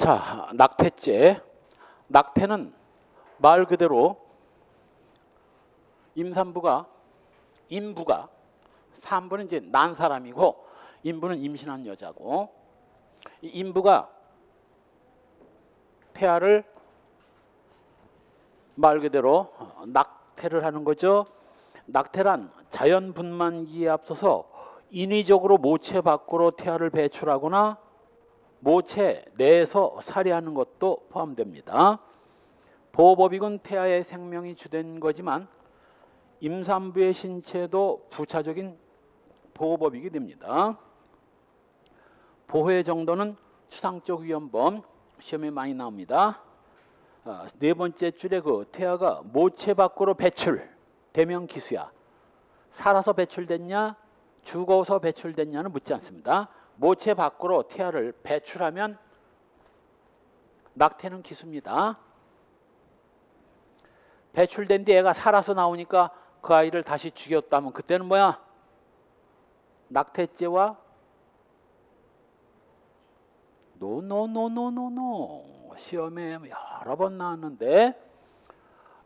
자, 낙태죄. 낙태는 말 그대로 임부가 산부는 이제 난 사람이고 임부는 임신한 여자고, 이 임부가 태아를 말 그대로 낙태를 하는 거죠. 낙태란 자연 분만기에 앞서서 인위적으로 모체 밖으로 태아를 배출하거나 모체 내에서 살해하는 것도 포함됩니다. 보호법익은 태아의 생명이 주된 거지만 임산부의 신체도 부차적인 보호법익이 됩니다. 보호의 정도는 추상적 위험범, 시험에 많이 나옵니다. 네 번째 줄에 그 태아가 모체 밖으로 배출되면 기수야. 살아서 배출됐냐 죽어서 배출됐냐는 묻지 않습니다. 모체 밖으로 태아를 배출하면 낙태는 기수입니다. 배출된 뒤 애가 살아서 나오니까 그 아이를 다시 죽였다면 그때는 뭐야? 낙태죄와 노 시험에 여러 번 나왔는데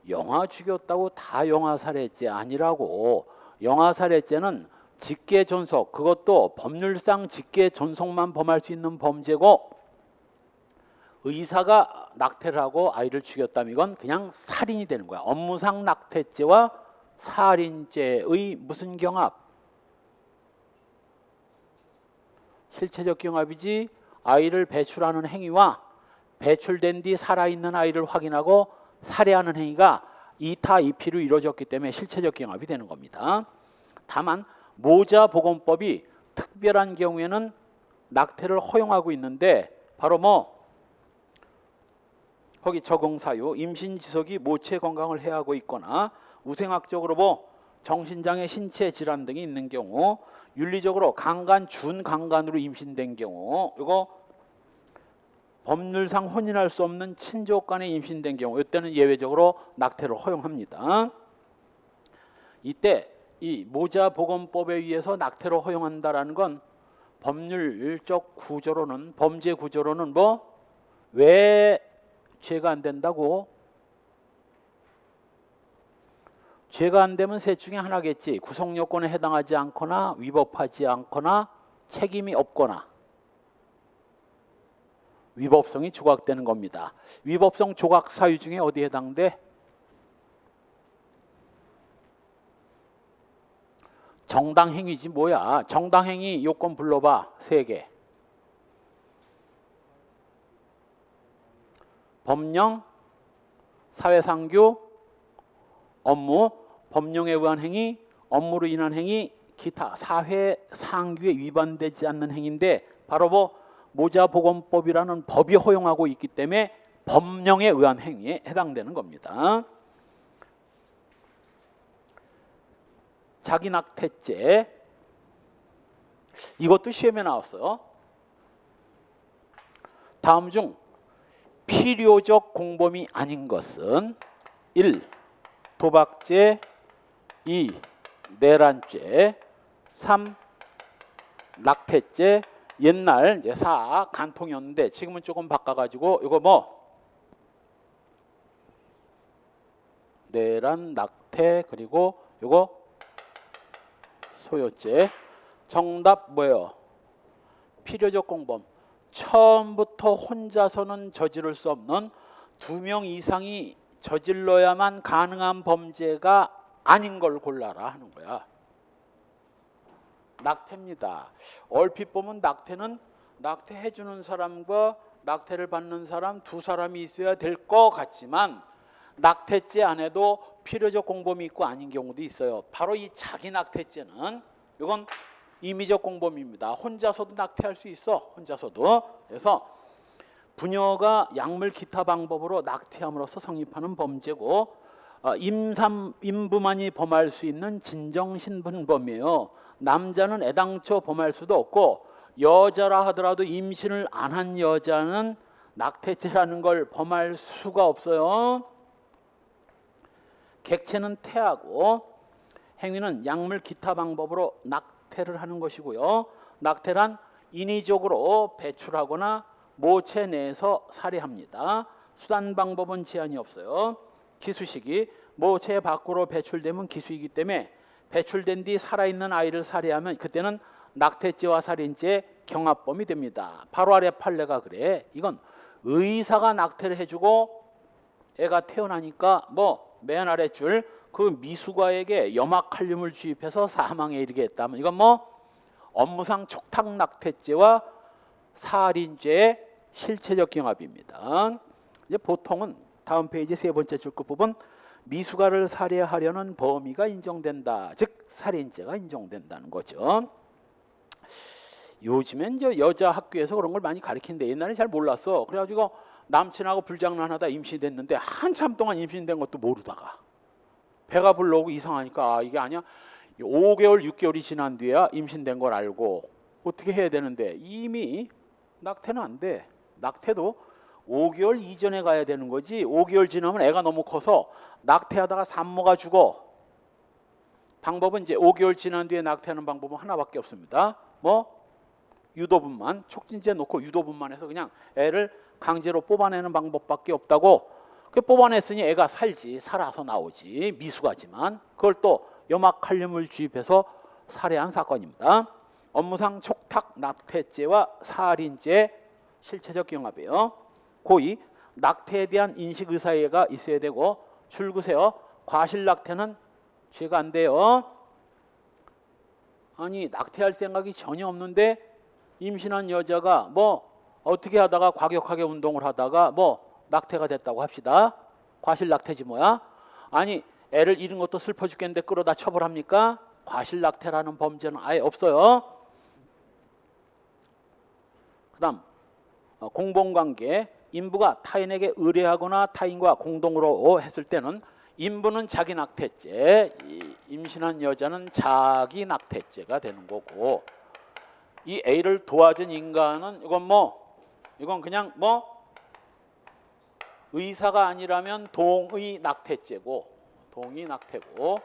영아 죽였다고 다 영아살해죄 아니라고. 영아살해죄는 직계존속, 그것도 법률상 직계존속만 범할 수 있는 범죄고, 의사가 낙태를 하고 아이를 죽였다면 이건 그냥 살인이 되는 거야. 업무상 낙태죄와 살인죄의 무슨 경합? 실체적 경합이지. 아이를 배출하는 행위와 배출된 뒤 살아있는 아이를 확인하고 살해하는 행위가 이타 이피로 이루어졌기 때문에 실체적 경합이 되는 겁니다. 다만 모자보건법이 특별한 경우에는 낙태를 허용하고 있는데, 바로 거기 적응사유, 임신 지속이 모체 건강을 해하고 있거나 우생학적으로 정신장애, 신체 질환 등이 있는 경우, 윤리적으로 강간, 준강간으로 임신된 경우, 이거 법률상 혼인할 수 없는 친족 간에 임신된 경우, 이때는 예외적으로 낙태를 허용합니다. 이때 이 모자보건법에 의해서 낙태를 허용한다라는 건 법률적 구조로는, 범죄 구조로는 왜 죄가 안 된다고? 죄가 안 되면 셋 중에 하나겠지. 구성요건에 해당하지 않거나 위법하지 않거나 책임이 없거나 위법성이 조각되는 겁니다. 위법성 조각 사유 중에 어디에 해당돼? 정당행위지 뭐야. 정당행위 요건 불러봐. 3개. 법령, 사회상규, 업무. 법령에 의한 행위, 업무로 인한 행위, 기타 사회상규에 위반되지 않는 행위인데, 바로 모자보건법이라는 법이 허용하고 있기 때문에 법령에 의한 행위에 해당되는 겁니다. 자기낙태죄, 이것도 시험에 나왔어요. 다음 중 필요적 공범이 아닌 것은 1. 도박죄, 2. 내란죄, 3. 낙태죄. 옛날 이제 4. 간통이었는데 지금은 조금 바꿔가지고 이거 내란, 낙태, 그리고 이거 소요죄. 정답 뭐예요? 필요적 공범. 처음부터 혼자서는 저지를 수 없는 2명 이상이 저질러야만 가능한 범죄가 아닌 걸 골라라 하는 거야. 낙태입니다. 얼핏 보면 낙태는 낙태해주는 사람과 낙태를 받는 사람 두 사람이 있어야 될 것 같지만, 낙태죄 안에도 필요적 공범이 있고 아닌 경우도 있어요. 바로 이 자기 낙태죄는 이건 임의적 공범입니다. 혼자서도 낙태할 수 있어. 혼자서도. 그래서 부녀가 약물 기타 방법으로 낙태함으로써 성립하는 범죄고, 임부만이 범할 수 있는 진정신분범이에요. 남자는 애당초 범할 수도 없고, 여자라 하더라도 임신을 안 한 여자는 낙태죄라는 걸 범할 수가 없어요. 객체는 태아고, 행위는 약물 기타 방법으로 낙태를 하는 것이고요. 낙태란 인위적으로 배출하거나 모체 내에서 살해합니다. 수단 방법은 제한이 없어요. 기수식이 모체 밖으로 배출되면 기수이기 때문에 배출된 뒤 살아있는 아이를 살해하면 그때는 낙태죄와 살인죄 경합범이 됩니다. 바로 아래 판례가 그래. 이건 의사가 낙태를 해주고 애가 태어나니까 뭐 맨 아래 줄 그 미숙아에게 염화칼륨을 주입해서 사망에 이르게 했다면 이건 뭐 업무상 촉탁 낙태죄와 살인죄의 실체적 경합입니다. 이제 보통은 다음 페이지 세 번째 줄 끝부분 미숙아를 살해하려는 범의가 인정된다. 즉 살인죄가 인정된다는 거죠. 요즘엔 저 여자 학교에서 그런 걸 많이 가르치는데 옛날에 잘 몰랐어. 그래가지고 남친하고 불장난하다 임신됐는데 한참 동안 임신된 것도 모르다가 배가 불러오고 이상하니까 아, 이게 아니야. 5개월, 6개월이 지난 뒤에야 임신된 걸 알고 어떻게 해야 되는데 이미 낙태는 안 돼. 낙태도 5개월 이전에 가야 되는 거지. 5개월 지나면 애가 너무 커서 낙태하다가 산모가 죽어. 방법은 이제 5개월 지난 뒤에 낙태하는 방법은 하나밖에 없습니다. 뭐 유도분만, 촉진제 놓고 유도분만 해서 그냥 애를 강제로 뽑아내는 방법밖에 없다고. 그 뽑아냈으니 애가 살지, 살아서 나오지. 미숙하지만 그걸 또 염화칼륨을 주입해서 살해한 사건입니다. 업무상 촉탁 낙태죄와 살인죄 실체적 경합이에요. 고2 낙태에 대한 인식 의사가 있어야 되고 줄구세요. 과실 낙태는 죄가 안 돼요. 아니 낙태할 생각이 전혀 없는데 임신한 여자가 뭐 어떻게 하다가 과격하게 운동을 하다가 뭐 낙태가 됐다고 합시다. 과실 낙태지 뭐야? 아니 애를 잃은 것도 슬퍼 죽겠는데 끌어다 처벌합니까? 과실 낙태라는 범죄는 아예 없어요. 그 다음 공범관계 인부가 타인에게 의뢰하거나 타인과 공동으로 했을 때는 인부는 자기 낙태죄, 임신한 여자는 자기 낙태죄가 되는 거고 이 A를 도와준 인간은 이건 그냥 뭐 의사가 아니라면 동의 낙태죄고 동의 낙태고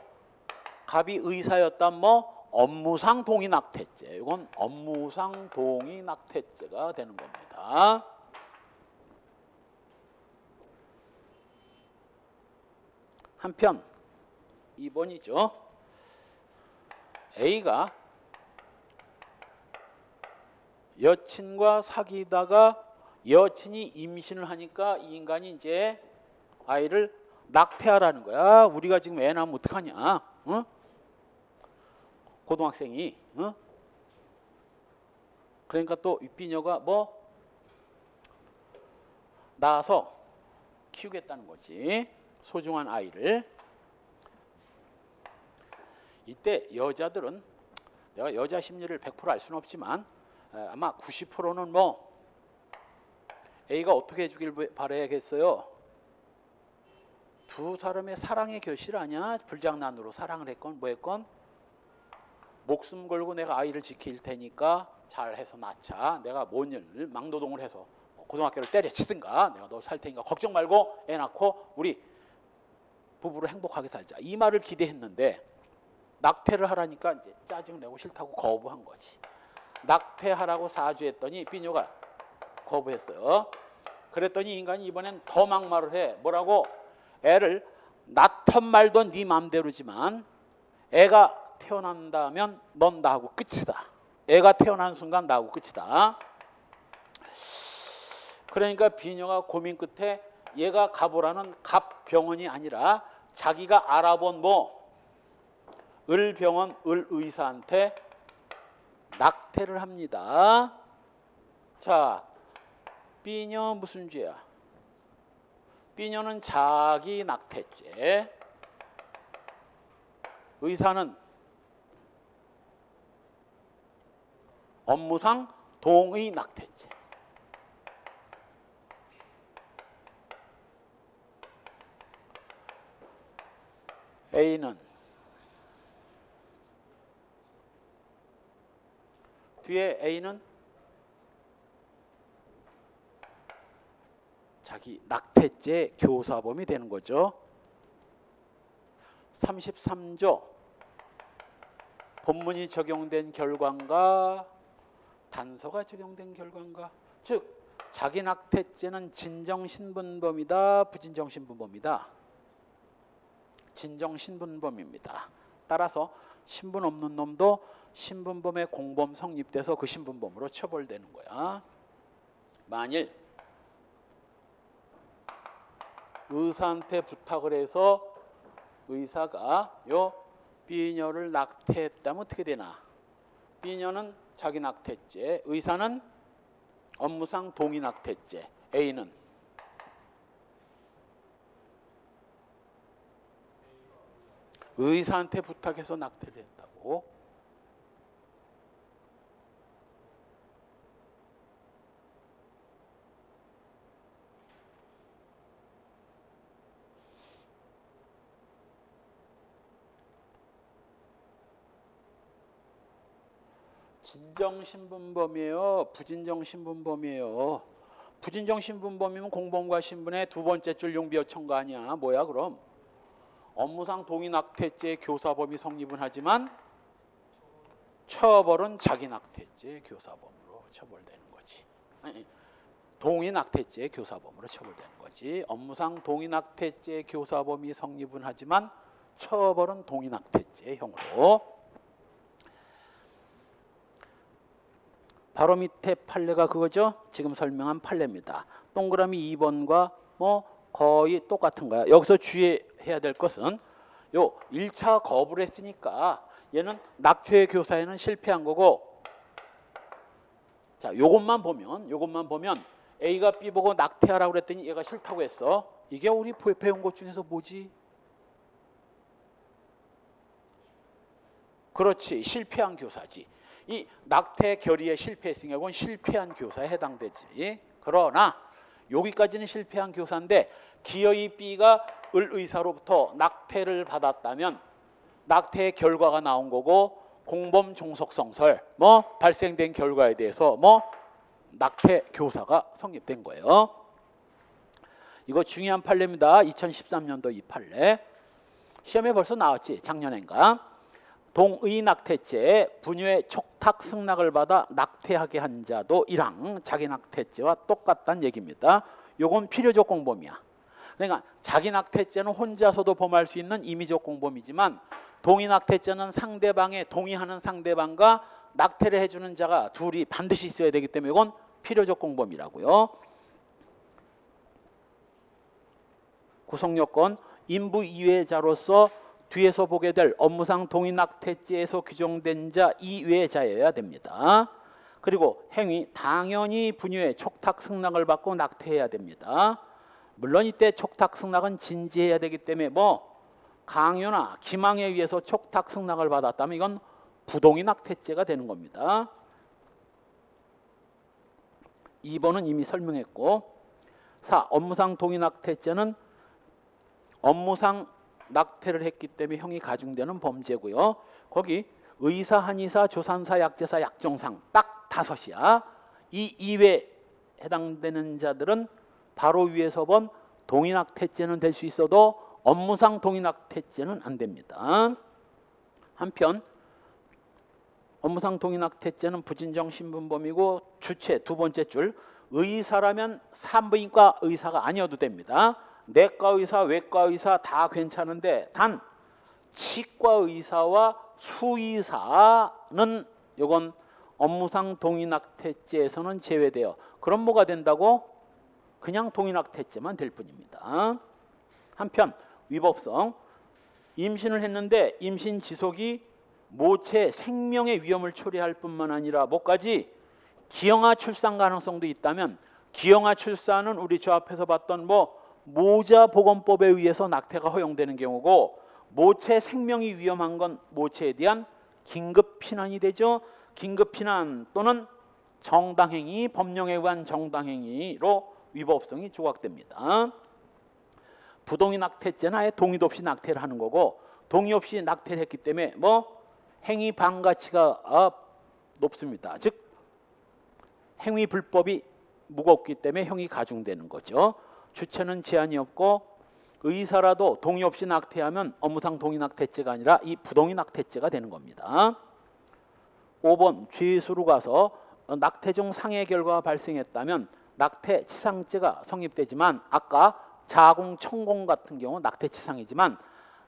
갑이 의사였다면 뭐 업무상 동의 낙태죄. 이건 업무상 동의 낙태죄가 되는 겁니다. 한편 2번이죠. A가 여친과 사귀다가 여친이 임신을 하니까 이 인간이 이제 아이를 낙태하라는 거야. 우리가 지금 애 낳으면 어떡하냐? 어? 고등학생이 그러니까 또 윗비녀가 뭐 낳아서 키우겠다는 거지. 소중한 아이를. 이때 여자들은 내가 여자 심리를 100% 알 수는 없지만 아마 90%는 뭐 A가 어떻게 해주길 바라야겠어요. 두 사람의 사랑의 결실 아니야. 불장난으로 사랑을 했건 뭐 했건 목숨 걸고 내가 아이를 지킬 테니까 잘해서 낳자. 내가 뭔 일을 막노동을 해서 고등학교를 때려치든가 내가 너 살 테니까 걱정 말고 애 낳고 우리 부부로 행복하게 살자. 이 말을 기대했는데 낙태를 하라니까 이제 짜증내고 싫다고 거부한 거지. 낙태하라고 사주했더니 비뇨가 거부했어요. 그랬더니 인간이 이번엔 더 막말을 해. 뭐라고? 애를 낳던 말던 네 맘대로지만 애가 태어난다면 넌 나하고 끝이다. 애가 태어난 순간 나하고 끝이다. 그러니까 비녀가 고민 끝에 얘가 가보라는 갑병원이 아니라 자기가 알아본 뭐 을병원 을의사한테 낙태를 합니다. 자, 비녀 무슨 죄야? 비녀는 자기 낙태죄. 의사는 업무상 동의 낙태죄. A는 뒤에 A는 자기 낙태죄 교사범이 되는 거죠. 33조 본문이 적용된 결과인가 단서가 적용된 결과인가. 즉 자기 낙태죄는 진정신분범이다, 부진정신분범이다? 진정신분범입니다. 따라서 신분 없는 놈도 신분범의 공범 성립돼서 그 신분범으로 처벌되는 거야. 만일 의사한테 부탁을 해서 의사가 요 B녀를 낙태했다면 어떻게 되나? B녀는 자기 낙태죄, 의사는 업무상 동의 낙태죄, A는 의사한테 부탁해서 낙태를 했다고. 진정신분범이에요, 부진정신분범이에요? 부진정신분범이면 공범과 신분의 두 번째 줄 용비어천가 아니야? 뭐야 그럼? 업무상 동의 낙태죄 교사범이 성립은 하지만 처벌은 자기 낙태죄 교사범으로 처벌되는 거지. 아니, 동의 낙태죄 교사범으로 처벌되는 거지. 업무상 동의 낙태죄 교사범이 성립은 하지만 처벌은 동의 낙태죄형으로. 바로 밑에 판례가 그거죠. 지금 설명한 판례입니다. 동그라미 2번과 뭐 거의 똑같은 거야. 여기서 주의해야 될 것은 요 1차 거부를 했으니까 얘는 낙태 교사에는 실패한 거고, 자, 요것만 보면 A가 B 보고 낙태하라고 그랬더니 얘가 싫다고 했어. 이게 우리 배운 것 중에서 뭐지? 그렇지, 실패한 교사지. 이 낙태 결의에 실패했으니까 이건 실패한 교사에 해당되지. 그러나 여기까지는 실패한 교사인데 기어이 B가 을 의사로부터 낙태를 받았다면 낙태의 결과가 나온 거고 공범 종속성설 뭐 발생된 결과에 대해서 뭐 낙태 교사가 성립된 거예요. 이거 중요한 판례입니다. 2013년도 이 판례. 시험에 벌써 나왔지, 작년인가. 동의 낙태죄 부녀의 촉탁 승낙을 받아 낙태하게 한 자도 이랑 자기 낙태죄와 똑같다는 얘기입니다. 요건 필요적 공범이야. 그러니까 자기 낙태죄는 혼자서도 범할 수 있는 임의적 공범이지만 동의 낙태죄는 상대방의 동의하는 상대방과 낙태를 해주는 자가 둘이 반드시 있어야 되기 때문에 이건 필요적 공범이라고요. 구성요건 인부 이외자로서 뒤에서 보게 될 업무상 동의 낙태죄에서 규정된 자 이외자여야 됩니다. 그리고 행위 당연히 부녀의 촉탁 승낙을 받고 낙태해야 됩니다. 물론 이때 촉탁 승낙은 진지해야 되기 때문에 뭐 강요나 기망에 의해서 촉탁 승낙을 받았다면 이건 부동의 낙태죄가 되는 겁니다. 2번은 이미 설명했고, 4. 업무상 동의 낙태죄는 업무상 낙태를 했기 때문에 형이 가중되는 범죄고요. 거기 의사, 한의사, 조산사, 약제사, 약정상 딱 5이야. 이 이외에 해당되는 자들은 바로 위에서 본 동의 낙태죄는 될 수 있어도 업무상 동의 낙태죄는 안 됩니다. 한편 업무상 동의 낙태죄는 부진정 신분범이고 주체 두 번째 줄 의사라면 산부인과 의사가 아니어도 됩니다. 내과 의사, 외과 의사 다 괜찮은데 단 치과 의사와 수의사는 이건 업무상 동의 낙태죄에서는 제외돼요. 그럼 뭐가 된다고? 그냥 동의 낙태죄만 될 뿐입니다. 한편 위법성, 임신을 했는데 임신 지속이 모체 생명의 위험을 초래할 뿐만 아니라 뭐까지 기형아 출산 가능성도 있다면 기형아 출산은 우리 저 앞에서 봤던 뭐 모자보건법에 의해서 낙태가 허용되는 경우고, 모체 생명이 위험한 건 모체에 대한 긴급 피난이 되죠. 긴급 피난 또는 정당행위, 법령에 의한 정당행위로 위법성이 조각됩니다. 부동의 낙태죄는 아예 동의도 없이 낙태를 하는 거고, 동의 없이 낙태를 했기 때문에 뭐 행위 반가치가 높습니다. 즉 행위 불법이 무겁기 때문에 형이 가중되는 거죠. 주체는 제한이 없고 의사라도 동의 없이 낙태하면 업무상 동의 낙태죄가 아니라 이 부동의 낙태죄가 되는 겁니다. 5번 죄수로 가서 낙태 중 상해 결과가 발생했다면 낙태치상죄가 성립되지만 아까 자궁청공 같은 경우 낙태치상이지만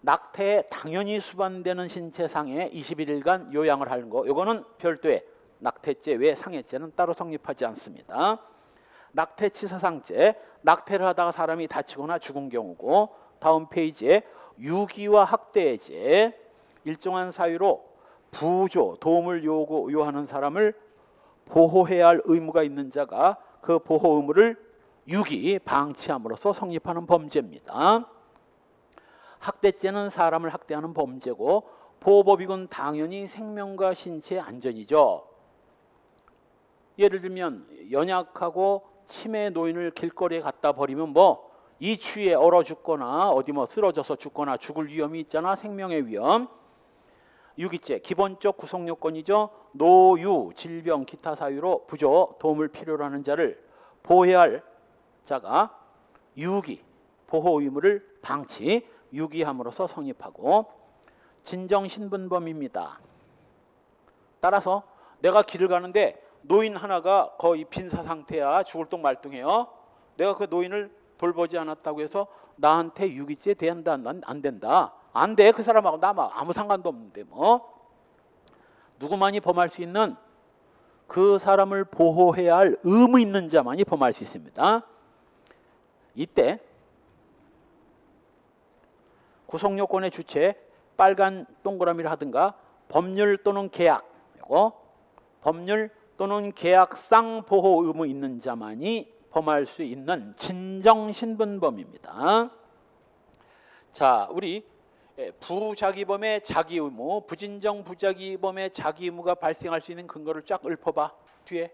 낙태에 당연히 수반되는 신체상해 21일간 요양을 하는 거 이거는 별도의 낙태죄 외 상해죄는 따로 성립하지 않습니다. 낙태치사상죄, 낙태를 하다가 사람이 다치거나 죽은 경우고 다음 페이지에 유기와 학대의 죄, 일정한 사유로 부조, 도움을 요하는 사람을 보호해야 할 의무가 있는 자가 그 보호 의무를 유기, 방치함으로써 성립하는 범죄입니다. 학대죄는 사람을 학대하는 범죄고 보호법익은 당연히 생명과 신체의 안전이죠. 예를 들면 연약하고 치매 노인을 길거리에 갖다 버리면 뭐 이 추위에 얼어 죽거나 어디 뭐 쓰러져서 죽거나 죽을 위험이 있잖아. 생명의 위험. 유기죄 기본적 구성 요건이죠. 노유, 질병, 기타 사유로 부조, 도움을 필요로 하는 자를 보호해야 할 자가 유기, 보호 의무를 방치, 유기함으로써 성립하고 진정신분범입니다. 따라서 내가 길을 가는데 노인 하나가 거의 빈사 상태야. 죽을 똥 말똥해요. 내가 그 노인을 돌보지 않았다고 해서 나한테 유기죄 대한다 안 된다. 안 돼. 그 사람하고 나 아무 상관도 없는데 뭐. 누구만이 범할 수 있는 그 사람을 보호해야 할 의무 있는 자만이 범할 수 있습니다. 이때 구성요건의 주체 빨간 동그라미를 하든가 법률 또는 계약 이거 법률 또는 계약상 보호 의무 있는 자만이 범할 수 있는 진정신분범입니다. 자, 우리 부자기범의 자기 의무, 부진정 부자기범의 자기 의무가 발생할 수 있는 근거를 쫙 읊어봐. 뒤에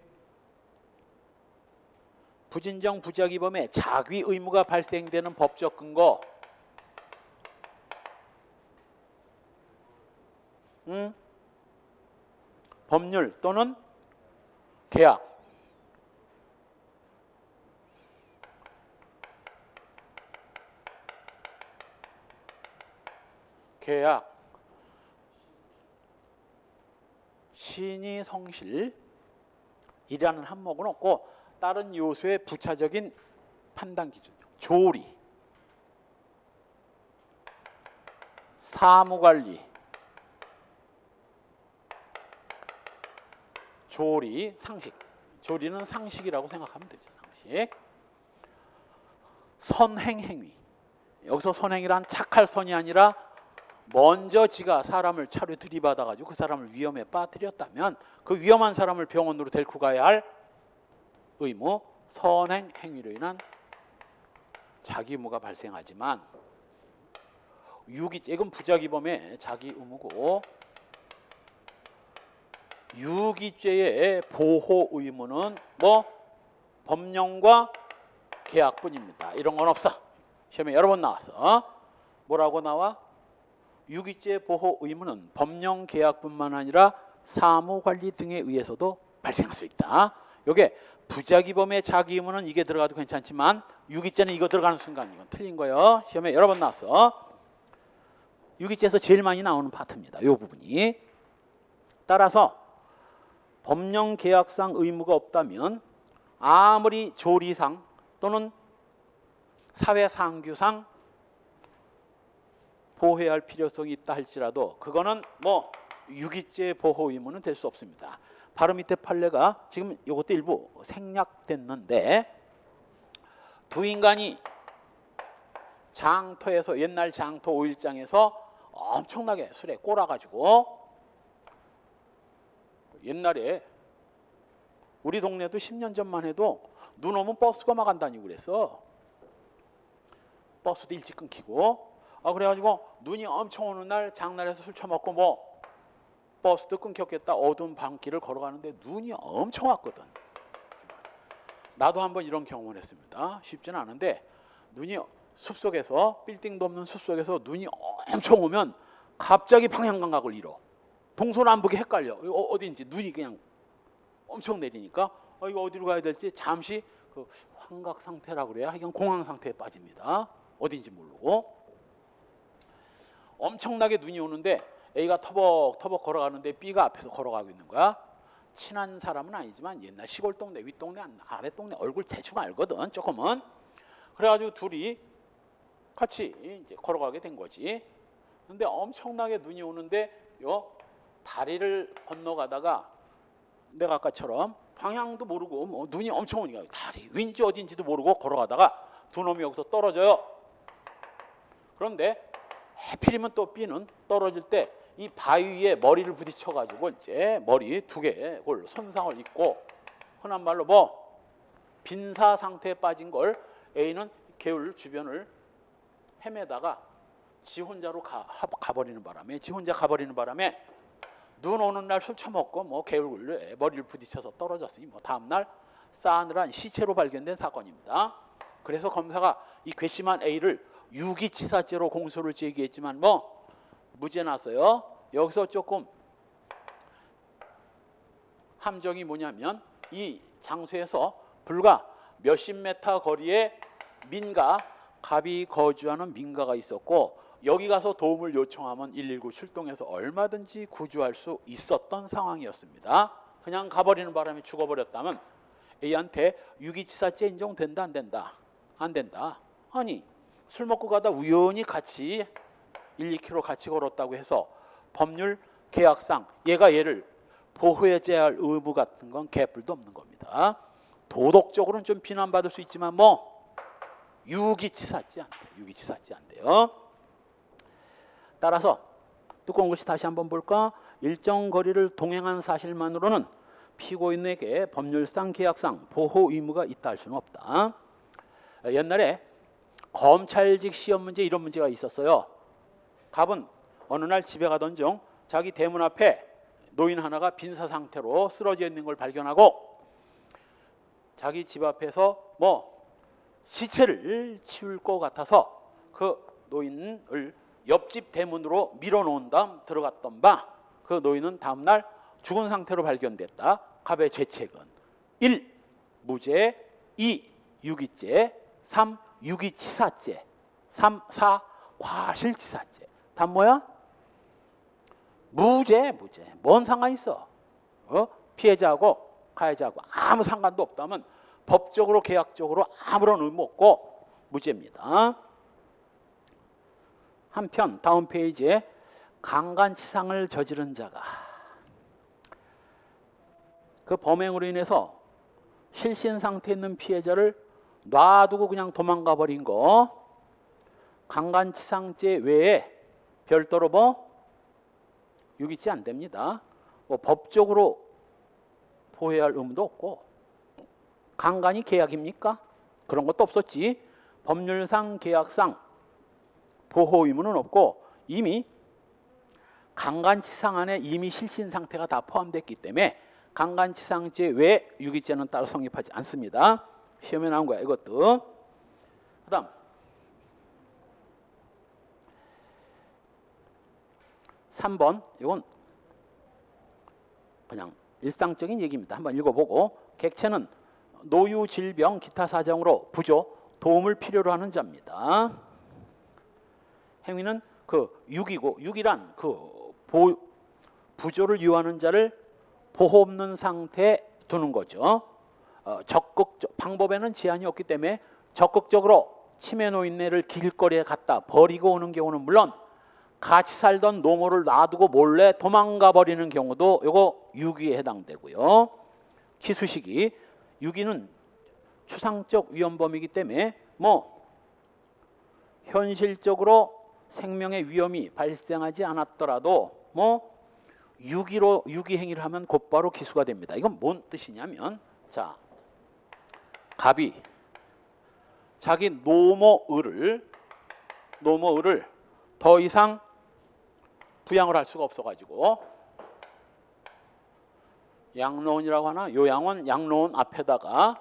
부진정 부자기범의 자기 의무가 발생되는 법적 근거. 법률 또는 계약. 계약, 신의 성실이라는 항목은 없고 다른 요소의 부차적인 판단 기준, 조리, 사무관리, 조리, 상식. 조리는 상식이라고 생각하면 되죠. 상식. 선행행위. 여기서 선행이란 착할 선이 아니라 먼저 지가 사람을 차로 들이받아가지고 그 사람을 위험에 빠뜨렸다면 그 위험한 사람을 병원으로 데리고 가야 할 의무, 선행 행위로 인한 자기 의무가 발생하지만 유기죄, 이건 부자기범의 자기 의무고 유기죄의 보호 의무는 뭐 법령과 계약뿐입니다. 이런 건 없어. 시험에 여러 번 나왔어. 뭐라고 나와? 유기죄 보호 의무는 법령 계약뿐만 아니라 사무관리 등에 의해서도 발생할 수 있다. 요게 부자기범의 자기 의무는 이게 들어가도 괜찮지만 유기죄는 이거 들어가는 순간 이건 틀린 거예요. 시험에 여러 번 나왔어. 유기죄에서 제일 많이 나오는 파트입니다. 이 부분이. 따라서 법령 계약상 의무가 없다면 아무리 조리상 또는 사회상규상 보호해야 할 필요성이 있다 할지라도 그거는 뭐 유기죄 보호 의무는 될 수 없습니다. 바로 밑에 판례가 지금 이것도 일부 생략됐는데 두 인간이 장터에서 옛날 장터 5일장에서 엄청나게 술에 꼬라가지고 옛날에 우리 동네도 10년 전만 해도 눈 오면 버스가 막 안 다니고 그랬어. 버스도 일찍 끊기고 그래가지고 눈이 엄청 오는 날 장날에서 술 처먹고 뭐 버스도 끊겼겠다 어두운 밤길을 걸어가는데 눈이 엄청 왔거든. 나도 한번 이런 경험을 했습니다. 쉽지는 않은데 눈이 숲속에서 빌딩도 없는 숲속에서 눈이 엄청 오면 갑자기 방향 감각을 잃어. 동서남북이 헷갈려. 어딘지 눈이 그냥 엄청 내리니까 이거 어디로 가야 될지 잠시 그 환각 상태라고 그래야 이건 공황 상태에 빠집니다. 어딘지 모르고 엄청나게 눈이 오는데 A가 터벅터벅 걸어가는데 B가 앞에서 걸어가고 있는 거야. 친한 사람은 아니지만 옛날 시골 동네, 윗동네, 아래 동네 얼굴 대충 알거든, 조금은. 그래가지고 둘이 같이 이제 걸어가게 된 거지. 근데 엄청나게 눈이 오는데 요 다리를 건너가다가 내가 아까처럼 방향도 모르고 뭐 눈이 엄청 오니까 다리 윈지 어딘지도 모르고 걸어가다가 두 놈이 여기서 떨어져요. 그런데 해필이면 또 B는 떨어질 때 이 바위에 머리를 부딪혀가지고 이제 머리 두 개를 손상을 입고 흔한 말로 뭐 빈사 상태에 빠진 걸 A는 개울 주변을 헤매다가 지 혼자로 가버리는 바람에 눈 오는 날 술 처먹고 뭐 개울에 머리를 부딪혀서 떨어졌으니 뭐 다음날 싸늘한 시체로 발견된 사건입니다. 그래서 검사가 이 괘씸한 A를 유기치사죄로 공소를 제기했지만 뭐 무죄 났어요. 여기서 조금 함정이 뭐냐면 이 장소에서 불과 몇십 미터 거리에 민가, 갑이 거주하는 민가가 있었고 여기 가서 도움을 요청하면 119 출동해서 얼마든지 구조할 수 있었던 상황이었습니다. 그냥 가버리는 바람에 죽어버렸다면 A한테 유기치사죄 인정된다 안 된다? 안 된다. 아니 술 먹고 가다 우연히 같이 1, 2km 같이 걸었다고 해서 법률 계약상 얘가 얘를 보호해줘야 할 의무 같은 건 개뿔도 없는 겁니다. 도덕적으로는 좀 비난받을 수 있지만 뭐 유기치사죄 안 돼요. 유기치사죄 안 돼요. 따라서 두꺼운 글씨 다시 한번 볼까? 일정 거리를 동행한 사실만으로는 피고인에게 법률상 계약상 보호 의무가 있다 할 수는 없다. 옛날에 검찰직 시험 문제 이런 문제가 있었어요. 갑은 어느 날 집에 가던 중 자기 대문 앞에 노인 하나가 빈사 상태로 쓰러져 있는 걸 발견하고 자기 집 앞에서 뭐 시체를 치울 것 같아서 그 노인을 옆집 대문으로 밀어놓은 다음 들어갔던 바 그 노인은 다음날 죽은 상태로 발견됐다. 갑의 죄책은 1. 무죄, 2. 유기죄, 3. 유기치사죄, 3, 4. 과실치사죄. 답 뭐야? 무죄. 뭔 상관 있어? 피해자하고 가해자하고 아무 상관도 없다면 법적으로 계약적으로 아무런 의무 없고 무죄입니다. 한편 다음 페이지에 강간치상을 저지른 자가 그 범행으로 인해서 실신 상태에 있는 피해자를 놔두고 그냥 도망가 버린 거 강간치상죄 외에 별도로 뭐 유기죄 안 됩니다. 뭐 법적으로 보호해야 할 의무도 없고 강간이 계약입니까? 그런 것도 없었지. 법률상 계약상 보호 의무는 없고 이미 강간치상 안에 이미 실신 상태가 다 포함됐기 때문에 강간치상죄 외에 유기죄는 따로 성립하지 않습니다. 시험에 나온 거야 이것도. 그 다음 3번 이건 그냥 일상적인 얘기입니다. 한번 읽어보고 객체는 노유, 질병, 기타 사정으로 부조, 도움을 필요로 하는 자입니다. 행위는 그 유기고 유기란 그 부조를 요하는 자를 보호 없는 상태에 두는 거죠. 적극적 방법에는 제한이 없기 때문에 적극적으로 치매 노인네를 길거리에 갖다 버리고 오는 경우는 물론 같이 살던 노모를 놔두고 몰래 도망가 버리는 경우도 이거 유기에 해당되고요. 기수식이 유기는 추상적 위험범이기 때문에 뭐 현실적으로 생명의 위험이 발생하지 않았더라도 뭐 유기 행위를 하면 곧바로 기수가 됩니다. 이건 뭔 뜻이냐면 자 갑이 자기 노모을을 더 이상 부양을 할 수가 없어가지고 양로원이라고 하나 요양원 양로원 앞에다가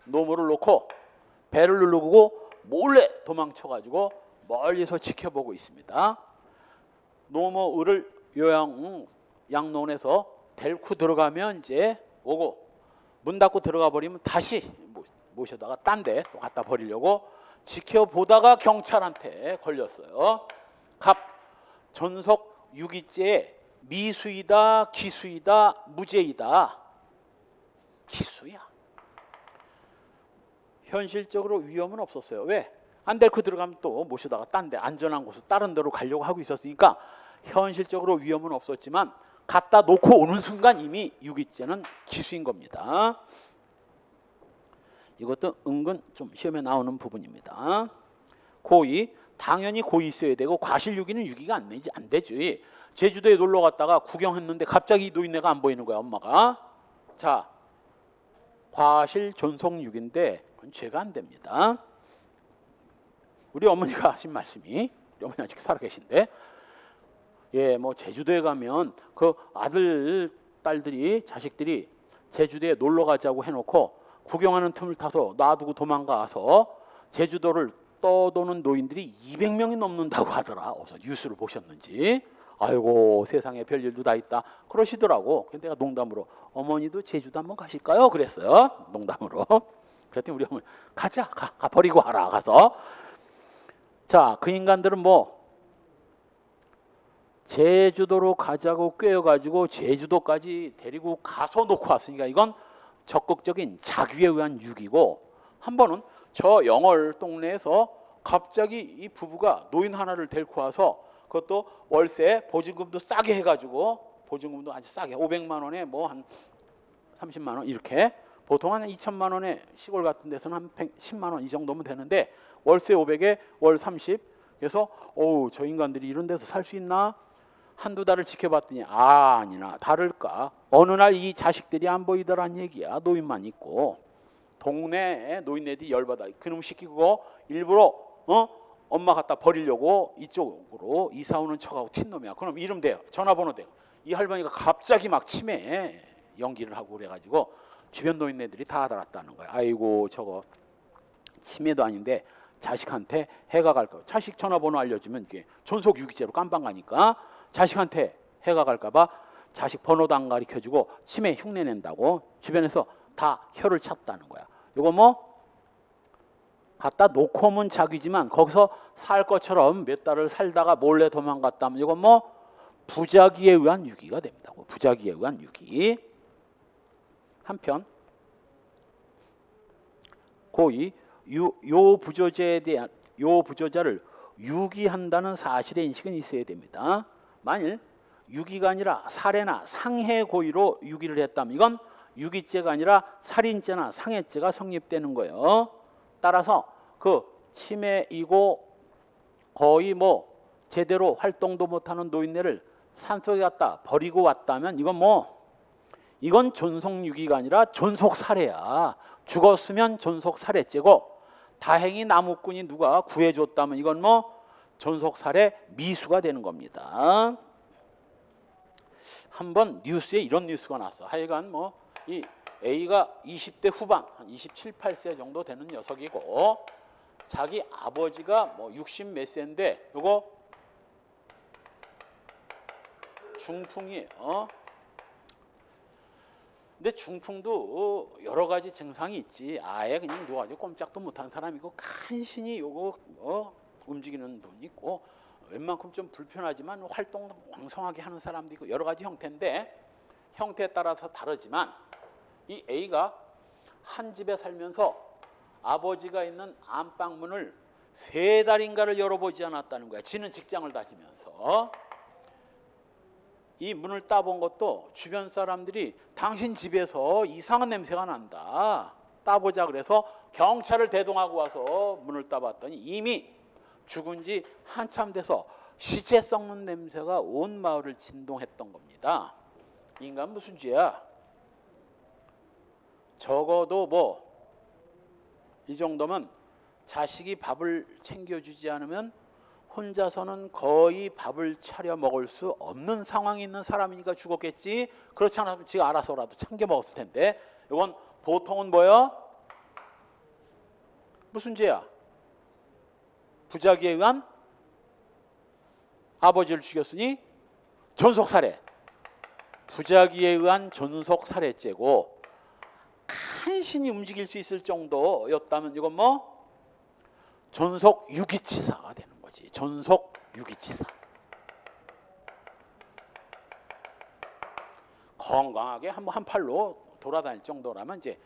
노모를 놓고 배를 누르고 몰래 도망쳐가지고 멀리서 지켜보고 있습니다. 노모을을 양로원에서 데리고 들어가면 이제 오고 문 닫고 들어가 버리면 다시 모셔다가 딴 데 또 갖다 버리려고 지켜보다가 경찰한테 걸렸어요. 갑 전속 유기죄 미수이다 기수이다 무죄이다 기수야. 현실적으로 위험은 없었어요. 왜? 안델크 들어가면 또 모시다가 딴 데 안전한 곳을 다른 데로 가려고 하고 있었으니까 현실적으로 위험은 없었지만 갖다 놓고 오는 순간 이미 유기죄는 기수인 겁니다. 이것도 은근 좀 시험에 나오는 부분입니다. 고의, 당연히 고의 있어야 되고 과실유기는 유기가 안 되지. 제주도에 놀러 갔다가 구경했는데 갑자기 노인네가 안 보이는 거야, 엄마가. 자, 과실 존속유기인데 그건 죄가 안 됩니다. 우리 어머니가 하신 말씀이, 우리 어머니 아직 살아계신데, 예, 뭐 제주도에 가면 그 아들, 딸들이, 자식들이 제주도에 놀러 가자고 해놓고 구경하는 틈을 타서 놔두고 도망가서 제주도를 떠도는 노인들이 200명이 넘는다고 하더라. 어서 뉴스를 보셨는지. 아이고 세상에 별일도 다 있다 그러시더라고. 근데 내가 농담으로 어머니도 제주도 한번 가실까요? 그랬어요. 농담으로. 그랬더니 우리 어머니 가자, 가 버리고 와라 가서. 자, 그 인간들은 뭐 제주도로 가자고 꿰어가지고 제주도까지 데리고 가서 놓고 왔으니까 이건 적극적인 자귀에 의한 유기고, 한 번은 저 영월 동네에서 갑자기 이 부부가 노인 하나를 데리고 와서 그것도 월세 보증금도 싸게 해가지고, 보증금도 아주 싸게 500만 원에 뭐 한 30만 원 이렇게, 보통 한 2천만 원에 시골 같은 데서는 한 10만 원 이 정도면 되는데 월세 500에 월 30. 그래서 어우 저 인간들이 이런 데서 살 수 있나? 한두 달을 지켜봤더니 아니나 다를까 어느 날 이 자식들이 안 보이더란 얘기야. 노인만 있고. 동네에 노인네들이 열받아. 그놈 시키고 일부러 엄마 갖다 버리려고 이쪽으로 이사 오는 척하고 튄 놈이야. 그럼 이름 대요. 전화번호 대요. 이 할머니가 갑자기 막 치매 연기를 하고 그래가지고 주변 노인네들이 다 알았다는 거야. 아이고 저거 치매도 아닌데 자식한테 해가 갈까. 자식 전화번호 알려주면 이게 존속유기죄로 깜빵 가니까 자식한테 해가 갈까봐 자식 번호도 안 가르쳐주고 치매 흉내 낸다고 주변에서 다 혀를 찼다는 거야. 이거 뭐 갖다 놓고 오면 자기지만 거기서 살 것처럼 몇 달을 살다가 몰래 도망갔다면 이건 뭐 부작위에 의한 유기가 됩니다. 부작위에 의한 유기. 한편 고의 요 부조자에 대한 요 부조자를 유기한다는 사실의 인식은 있어야 됩니다. 만일 유기가 아니라 살해나 상해 고의로 유기를 했다면 이건 유기죄가 아니라 살인죄나 상해죄가 성립되는 거예요. 따라서 그 치매이고 거의 뭐 제대로 활동도 못하는 노인네를 산속에 갖다 버리고 왔다면 이건 존속유기가 아니라 존속살해야. 죽었으면 존속살해죄고, 다행히 나무꾼이 누가 구해줬다면 이건 뭐 존속살해 미수가 되는 겁니다. 한번 뉴스에 이런 뉴스가 났어. 하여간 뭐 이 A가 20대 후반, 한 27, 8세 정도 되는 녀석이고, 자기 아버지가 뭐 60 몇 세인데 요거 중풍이에요. 근데 중풍도 여러 가지 증상이 있지. 아예 그냥 누워가지고 꼼짝도 못한 사람이고, 간신히 요거 움직이는 분 있고, 웬만큼 좀 불편하지만 활동 왕성하게 하는 사람도 있고, 여러 가지 형태인데 형태에 따라서 다르지만 이 A가 한 집에 살면서 아버지가 있는 안방문을 3달인가를 열어보지 않았다는 거야. 지는 직장을 다니면서. 이 문을 따본 것도 주변 사람들이 당신 집에서 이상한 냄새가 난다, 따보자 그래서 경찰을 대동하고 와서 문을 따봤더니 이미 죽은 지 한참 돼서 시체 썩는 냄새가 온 마을을 진동했던 겁니다. 인간 무슨 죄야? 적어도 뭐 이 정도면 자식이 밥을 챙겨주지 않으면 혼자서는 거의 밥을 차려 먹을 수 없는 상황에 있는 사람이니까 죽었겠지. 그렇지 않으면 지가 알아서라도 챙겨 먹었을 텐데, 이건 보통은 뭐야? 무슨 죄야? 부작위에 의한 아버지를 죽였으니 존속살해. 부작위에 의한 존속살해죄고, 간신히 움직일 수 있을 정도였다면 이건 뭐 존속유기치사가 되는 거지. 존속유기치사. 건강하게 한 팔로 돌아다닐 정도라면 이제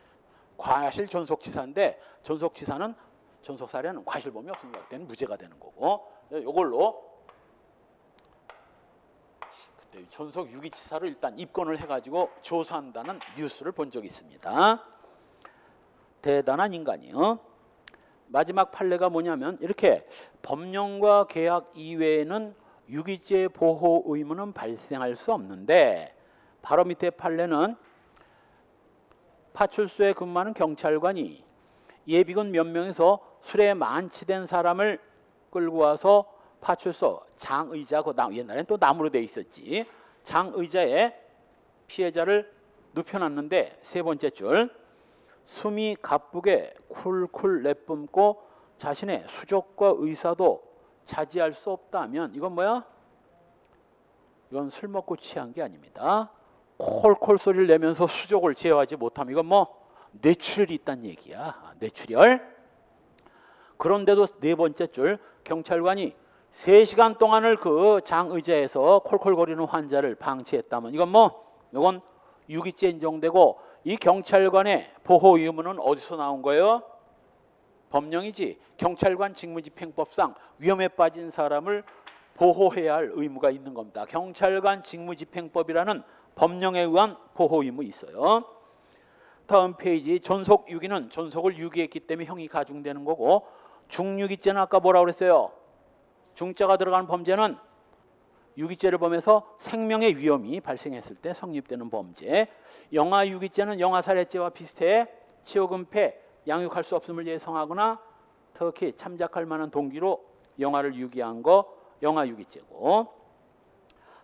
과실 존속치사인데 존속치사는 존속사례는 과실범위 없습니다. 그때는 무죄가 되는 거고 이걸로 그때 존속 유기치사로 일단 입건을 해가지고 조사한다는 뉴스를 본 적이 있습니다. 대단한 인간이요. 마지막 판례가 뭐냐면 이렇게 법령과 계약 이외에는 유기죄 보호 의무는 발생할 수 없는데 바로 밑에 판례는 파출소에 근무하는 경찰관이 예비군 몇 명에서 술에 만취된 사람을 끌고 와서 파출소 장의자, 옛날엔 또 나무로 돼 있었지, 장의자에 피해자를 눕혀놨는데 세 번째 줄 숨이 가쁘게 쿨쿨 내뿜고 자신의 수족과 의사도 차지할 수 없다면 이건 뭐야? 이건 술 먹고 취한 게 아닙니다. 콜콜 소리를 내면서 수족을 제어하지 못하면 이건 뭐 뇌출혈이 있다는 얘기야. 뇌출혈. 그런데도 네 번째 줄 경찰관이 3시간 동안을 그 장의자에서 콜콜거리는 환자를 방치했다면 이건 이건 유기죄 인정되고 이 경찰관의 보호 의무는 어디서 나온 거예요? 법령이지. 경찰관 직무집행법상 위험에 빠진 사람을 보호해야 할 의무가 있는 겁니다. 경찰관 직무집행법이라는 법령에 의한 보호 의무 있어요. 다음 페이지 존속 유기는 존속을 유기했기 때문에 형이 가중되는 거고 중유기죄는 아까 뭐라고 그랬어요? 중자가 들어가는 범죄는 유기죄를 범해서 생명의 위험이 발생했을 때 성립되는 범죄. 영아유기죄는 영아살해죄와 비슷해 치욕은폐, 양육할 수 없음을 예성하거나 특히 참작할 만한 동기로 영아를 유기한 거 영아유기죄고,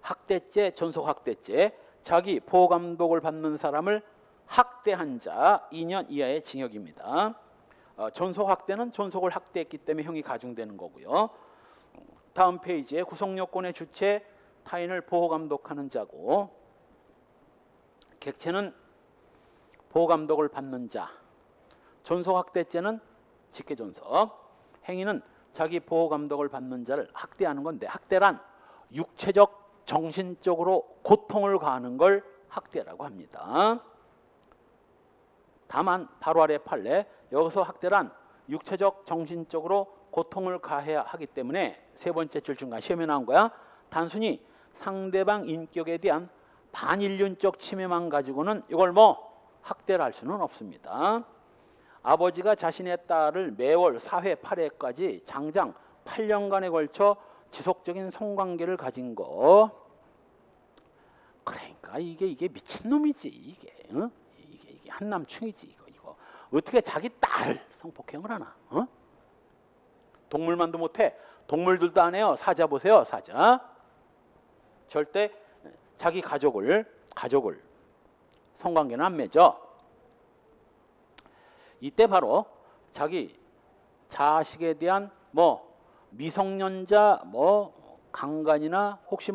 학대죄, 존속학대죄, 자기 보호감독을 받는 사람을 학대한 자 2년 이하의 징역입니다. 존속학대는 존속을 학대했기 때문에 형이 가중되는 거고요. 다음 페이지에 구속요건의 주체 타인을 보호감독하는 자고, 객체는 보호감독을 받는 자, 존속학대죄는 직계존속, 행위는 자기 보호감독을 받는 자를 학대하는 건데 학대란 육체적, 정신적으로 고통을 가하는 걸 학대라고 합니다. 다만 바로 아래 판례 여기서 학대란 육체적, 정신적으로 고통을 가해야 하기 때문에 세 번째 줄 중간 시험에 나온 거야. 단순히 상대방 인격에 대한 반인륜적 침해만 가지고는 이걸 학대를 할 수는 없습니다. 아버지가 자신의 딸을 매월 4회, 8회까지 장장 8년간에 걸쳐 지속적인 성관계를 가진 거. 그러니까 이게 미친놈이지 이게. 어? 이게 한남충이지 이거. 어떻게 자기 딸을 성폭행을 하나? 어? 동물만도 못해. 동물들도 안 해요. 사자 보세요. 사자. 절대 자기 가족을 성관계는 안 맺어. 이때 바로 자기 자식에 대한 미성년자 강간이나 혹시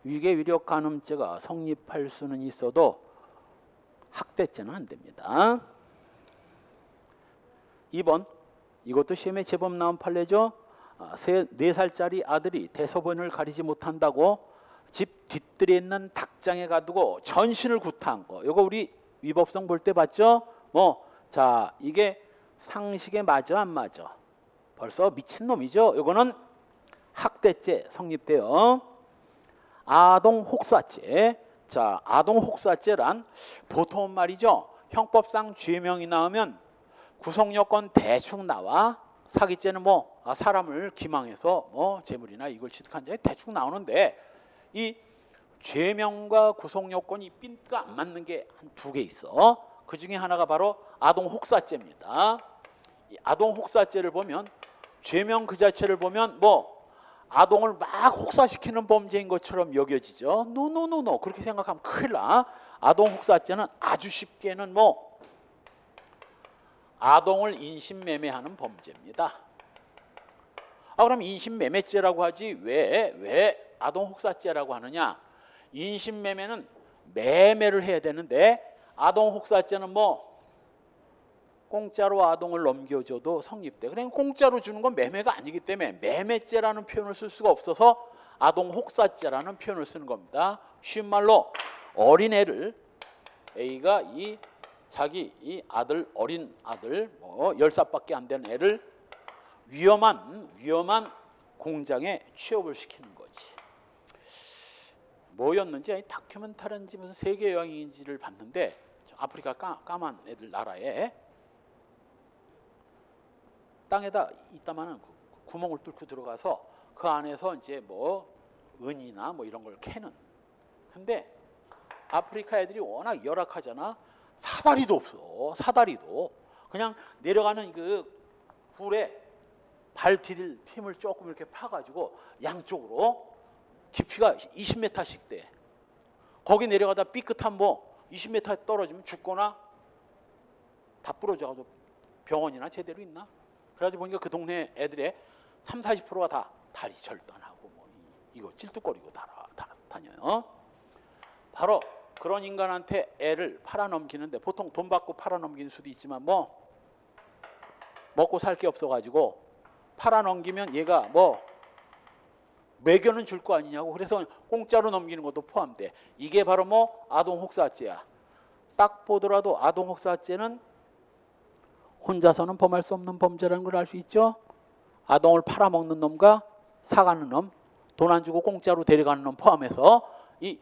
위계 위력 간음죄가 성립할 수는 있어도 학대죄는 안 됩니다. 2번 이것도 시험에 제법 나온 판례죠. 4살짜리 아들이 대소변을 가리지 못한다고 집 뒷뜰에 있는 닭장에 가두고 전신을 구타한 거. 이거 우리 위법성 볼 때 봤죠? 자 이게 상식에 맞아 안 맞아? 벌써 미친놈이죠. 이거는 학대죄 성립돼요. 아동 혹사죄. 자 아동 혹사죄란 보통 말이죠. 형법상 죄명이 나오면 구성요건 대충 나와. 사기죄는 사람을 기망해서 재물이나 이걸 취득한 자에 대충 나오는데 이 죄명과 구성요건이 핀트가 안 맞는 게 한 2개 있어. 그 중에 하나가 바로 아동 혹사죄입니다. 이 아동 혹사죄를 보면 죄명 그 자체를 보면 아동을 막 혹사시키는 범죄인 것처럼 여겨지죠. 노 그렇게 생각하면 큰일 나. 아동 혹사죄는 아주 쉽게는 아동을 인신매매하는 범죄입니다. 그럼 인신매매죄라고 하지 왜 아동 혹사죄라고 하느냐? 인신매매는 매매를 해야 되는데 아동 혹사죄는 공짜로 아동을 넘겨줘도 성립돼. 그냥 공짜로 주는 건 매매가 아니기 때문에 매매죄라는 표현을 쓸 수가 없어서 아동 혹사죄라는 표현을 쓰는 겁니다. 쉬운 말로 어린 애를 A가 이 자기 이 아들 어린 아들 뭐 10살밖에 안 되는 애를 위험한 공장에 취업을 시키는 거지. 뭐였는지 다큐멘터리인지 무슨 세계 여행인지를 봤는데 아프리카 까만 애들 나라에 땅에다 있다마는 구멍을 뚫고 들어가서 그 안에서 이제 뭐 은이나 뭐 이런 걸 캐는. 근데 아프리카 애들이 워낙 열악하잖아. 사다리도 없어. 사다리도 그냥 내려가는 그 굴에 발 디딜 틈을 조금 이렇게 파가지고 양쪽으로 깊이가 20m씩 돼. 거기 내려가다 삐끗한 뭐 20m 떨어지면 죽거나 다 부러져가지고 병원이나 제대로 있나? 그래가지고 보니까 그 동네 애들의 30~40%가 다 다리 절단하고 뭐 이거 찔뚝거리고 다녀요. 바로 그런 인간한테 애를 팔아넘기는데 보통 돈 받고 팔아넘기는 수도 있지만 뭐 먹고 살 게 없어가지고 팔아넘기면 얘가 뭐 매겨는 줄 거 아니냐고. 그래서 공짜로 넘기는 것도 포함돼. 이게 바로 뭐 아동혹사죄야. 딱 보더라도 아동혹사죄는 혼자서는 범할 수 없는 범죄라는 걸 알 수 있죠. 아동을 팔아먹는 놈과 사가는 놈, 돈 안 주고 공짜로 데려가는 놈 포함해서 이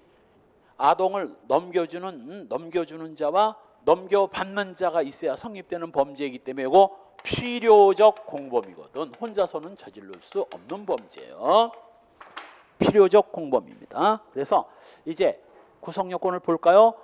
아동을 넘겨주는 자와 넘겨받는 자가 있어야 성립되는 범죄이기 때문에 이거 필요적 공범이거든. 혼자서는 저지를 수 없는 범죄예요. 필요적 공범입니다. 그래서 이제 구성 요건을 볼까요?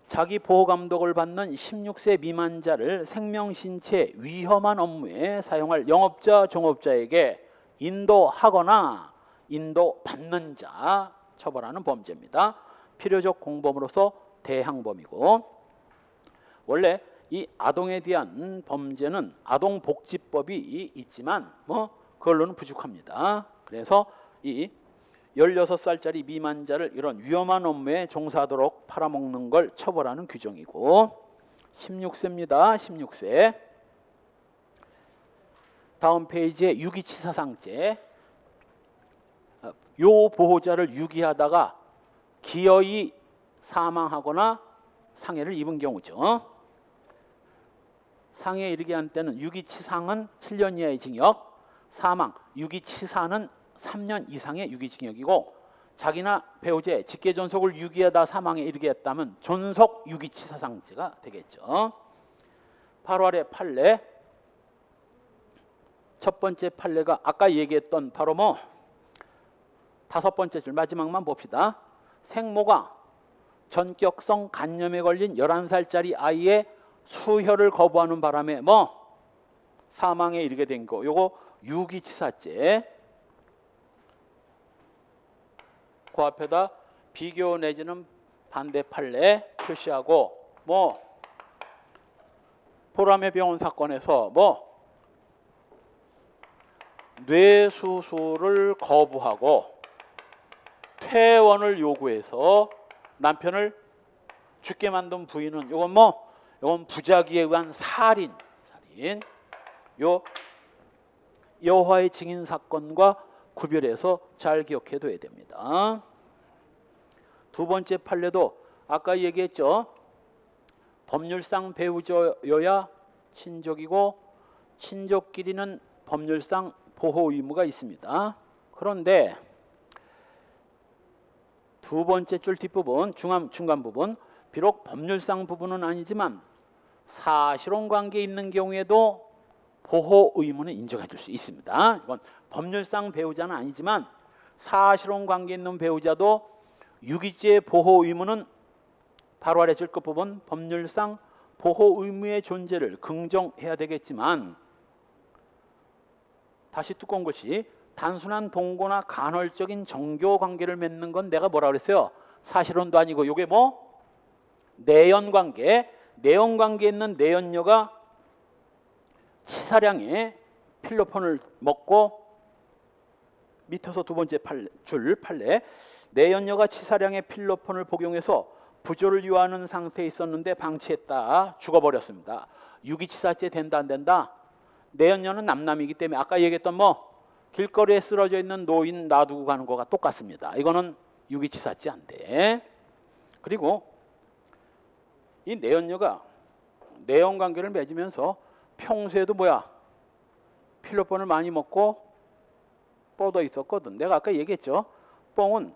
자기 보호 감독을 받는 16세 미만자를 생명 신체 위험한 업무에 사용할 영업자, 종업자에게 인도하거나 인도받는 자 처벌하는 범죄입니다. 필요적 공범으로서 대항범이고, 원래 이 아동에 대한 범죄는 아동복지법이 있지만 뭐 그걸로는 부족합니다. 그래서 이 16살짜리 미만자를 이런 위험한 업무에 종사하도록 팔아먹는 걸 처벌하는 규정이고, 16세입니다. 16세. 다음 페이지에 유기치사상죄. 요 보호자를 유기하다가 기어이 사망하거나 상해를 입은 경우죠. 상해에 이르게 한 때는 유기치상은 7년 이하의 징역, 사망, 유기치사는 3년 이상의 유기징역이고, 자기나 배우자의 직계존속을 유기하다 사망에 이르게 했다면 존속 유기치사상죄가 되겠죠. 바로 아래 판례. 첫 번째 판례가 아까 얘기했던 바로 뭐 5번째 줄 마지막만 봅시다. 생모가 전격성 간염에 걸린 11살짜리 아이의 수혈을 거부하는 바람에 뭐 사망에 이르게 된 거, 요거 유기치사죄. 그 앞에다 비교 내지는 반대 판례 표시하고, 뭐 보람의 병원 사건에서 뭐 뇌수술을 거부하고 퇴원을 요구해서 남편을 죽게 만든 부인은 요건 부작위에 의한 살인. 요 여호와의 증인 사건과 구별해서 잘 기억해 둬야 됩니다. 두 번째 판례도 아까 얘기했죠. 법률상 배우자여야 친족이고 친족끼리는 법률상 보호 의무가 있습니다. 그런데 두 번째 줄 뒷부분, 중간 부분, 비록 법률상 부분은 아니지만 사실혼 관계에 있는 경우에도 보호 의무는 인정해 줄 수 있습니다. 이건 법률상 배우자는 아니지만 사실혼 관계에 있는 배우자도 유기죄 보호 의무는 바로 아래 줄 끝부분 법률상 보호 의무의 존재를 긍정해야 되겠지만, 다시 두꺼운 것이 단순한 동거나 간헐적인 정교 관계를 맺는 건 내가 뭐라 그랬어요? 사실혼도 아니고 요게 뭐 내연관계. 내연관계에 있는 내연녀가 치사량의 필로폰을 먹고, 밑에서 두 번째 줄 판례, 내연녀가 치사량의 필로폰을 복용해서 부조를 유하는 상태에 있었는데 방치했다, 죽어버렸습니다. 유기치사죄 된다 안 된다? 내연녀는 남남이기 때문에 아까 얘기했던 뭐 길거리에 쓰러져 있는 노인 놔두고 가는 거가 똑같습니다. 이거는 유기치사죄 안 돼. 그리고 이 내연녀가 내연관계를 맺으면서 평소에도 뭐야? 필로폰을 많이 먹고 뻗어 있었거든. 내가 아까 얘기했죠. 뽕은,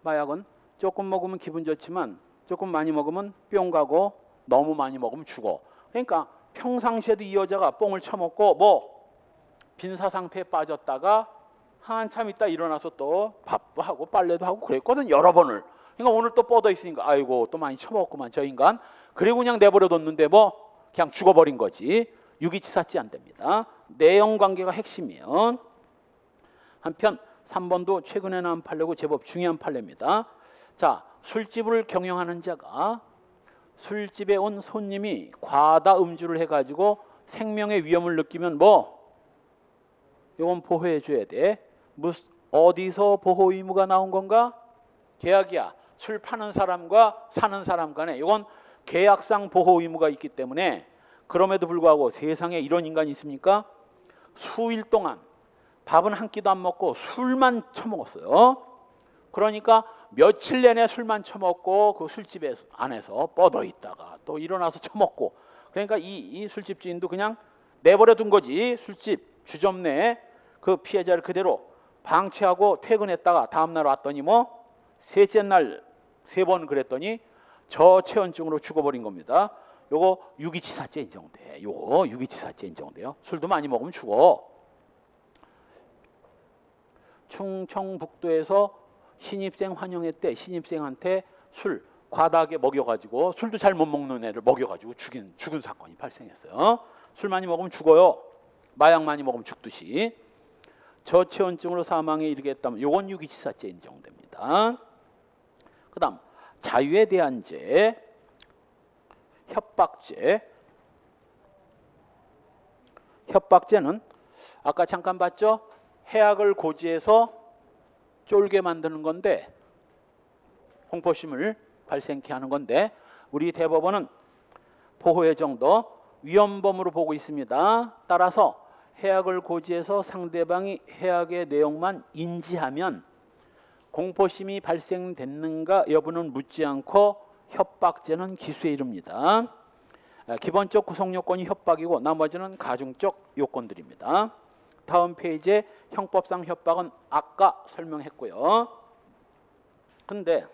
마약은 조금 먹으면 기분 좋지만 조금 많이 먹으면 뿅 가고 너무 많이 먹으면 죽어. 그러니까 평상시에도 이 여자가 뽕을 처먹고 뭐 빈사 상태에 빠졌다가 한참 있다 일어나서 또 밥도 하고 빨래도 하고 그랬거든, 여러 번을. 그러니까 오늘 또 뻗어 있으니까 아이고 또 많이 처먹었구만 저 인간. 그리고 그냥 내버려 뒀는데 뭐 그냥 죽어버린 거지. 유기치사죄 안 됩니다. 내연 관계가 핵심이에요. 한편 3번도 최근에는 안 팔려고 제법 중요한 판례입니다. 자, 술집을 경영하는 자가 술집에 온 손님이 과다 음주를 해가지고 생명의 위험을 느끼면 뭐 이건 보호해 줘야 돼. 어디서 보호 의무가 나온 건가? 계약이야. 술 파는 사람과 사는 사람 간에 이건 계약상 보호 의무가 있기 때문에. 그럼에도 불구하고 세상에 이런 인간이 있습니까? 수일 동안 밥은 한 끼도 안 먹고 술만 처먹었어요. 그러니까 며칠 내내 술만 처먹고 그 술집 안에서 뻗어 있다가 또 일어나서 처먹고. 그러니까 이 술집 주인도 그냥 내버려 둔 거지. 술집 주점 내에 그 피해자를 그대로 방치하고 퇴근했다가 다음날 왔더니 뭐 셋째 날 3번 그랬더니 저체온증으로 죽어버린 겁니다. 요거 유기치사죄 인정돼. 요거 유기치사죄 인정돼요. 술도 많이 먹으면 죽어. 충청북도에서 신입생 환영회 때 신입생한테 술 과다하게 먹여가지고, 술도 잘 못 먹는 애를 먹여가지고 죽은 사건이 발생했어요. 술 많이 먹으면 죽어요. 마약 많이 먹으면 죽듯이. 저체온증으로 사망에 이르게 했다면 요건 유기치사죄 인정됩니다. 그 다음 자유에 대한 죄, 협박죄. 협박죄는 아까 잠깐 봤죠? 해악을 고지해서 쫄게 만드는 건데, 공포심을 발생케 하는 건데, 우리 대법원은 보호의 정도 위헌범으로 보고 있습니다. 따라서 해악을 고지해서 상대방이 해악의 내용만 인지하면 공포심이 발생됐는가 여부는 묻지 않고 협박죄는 기수에 이릅니다. 기본적 구성 요건이 협박이고 나머지는 가중적 요건들입니다. 다음 페이지에 형법상 협박은 아까 설명했고요. 근데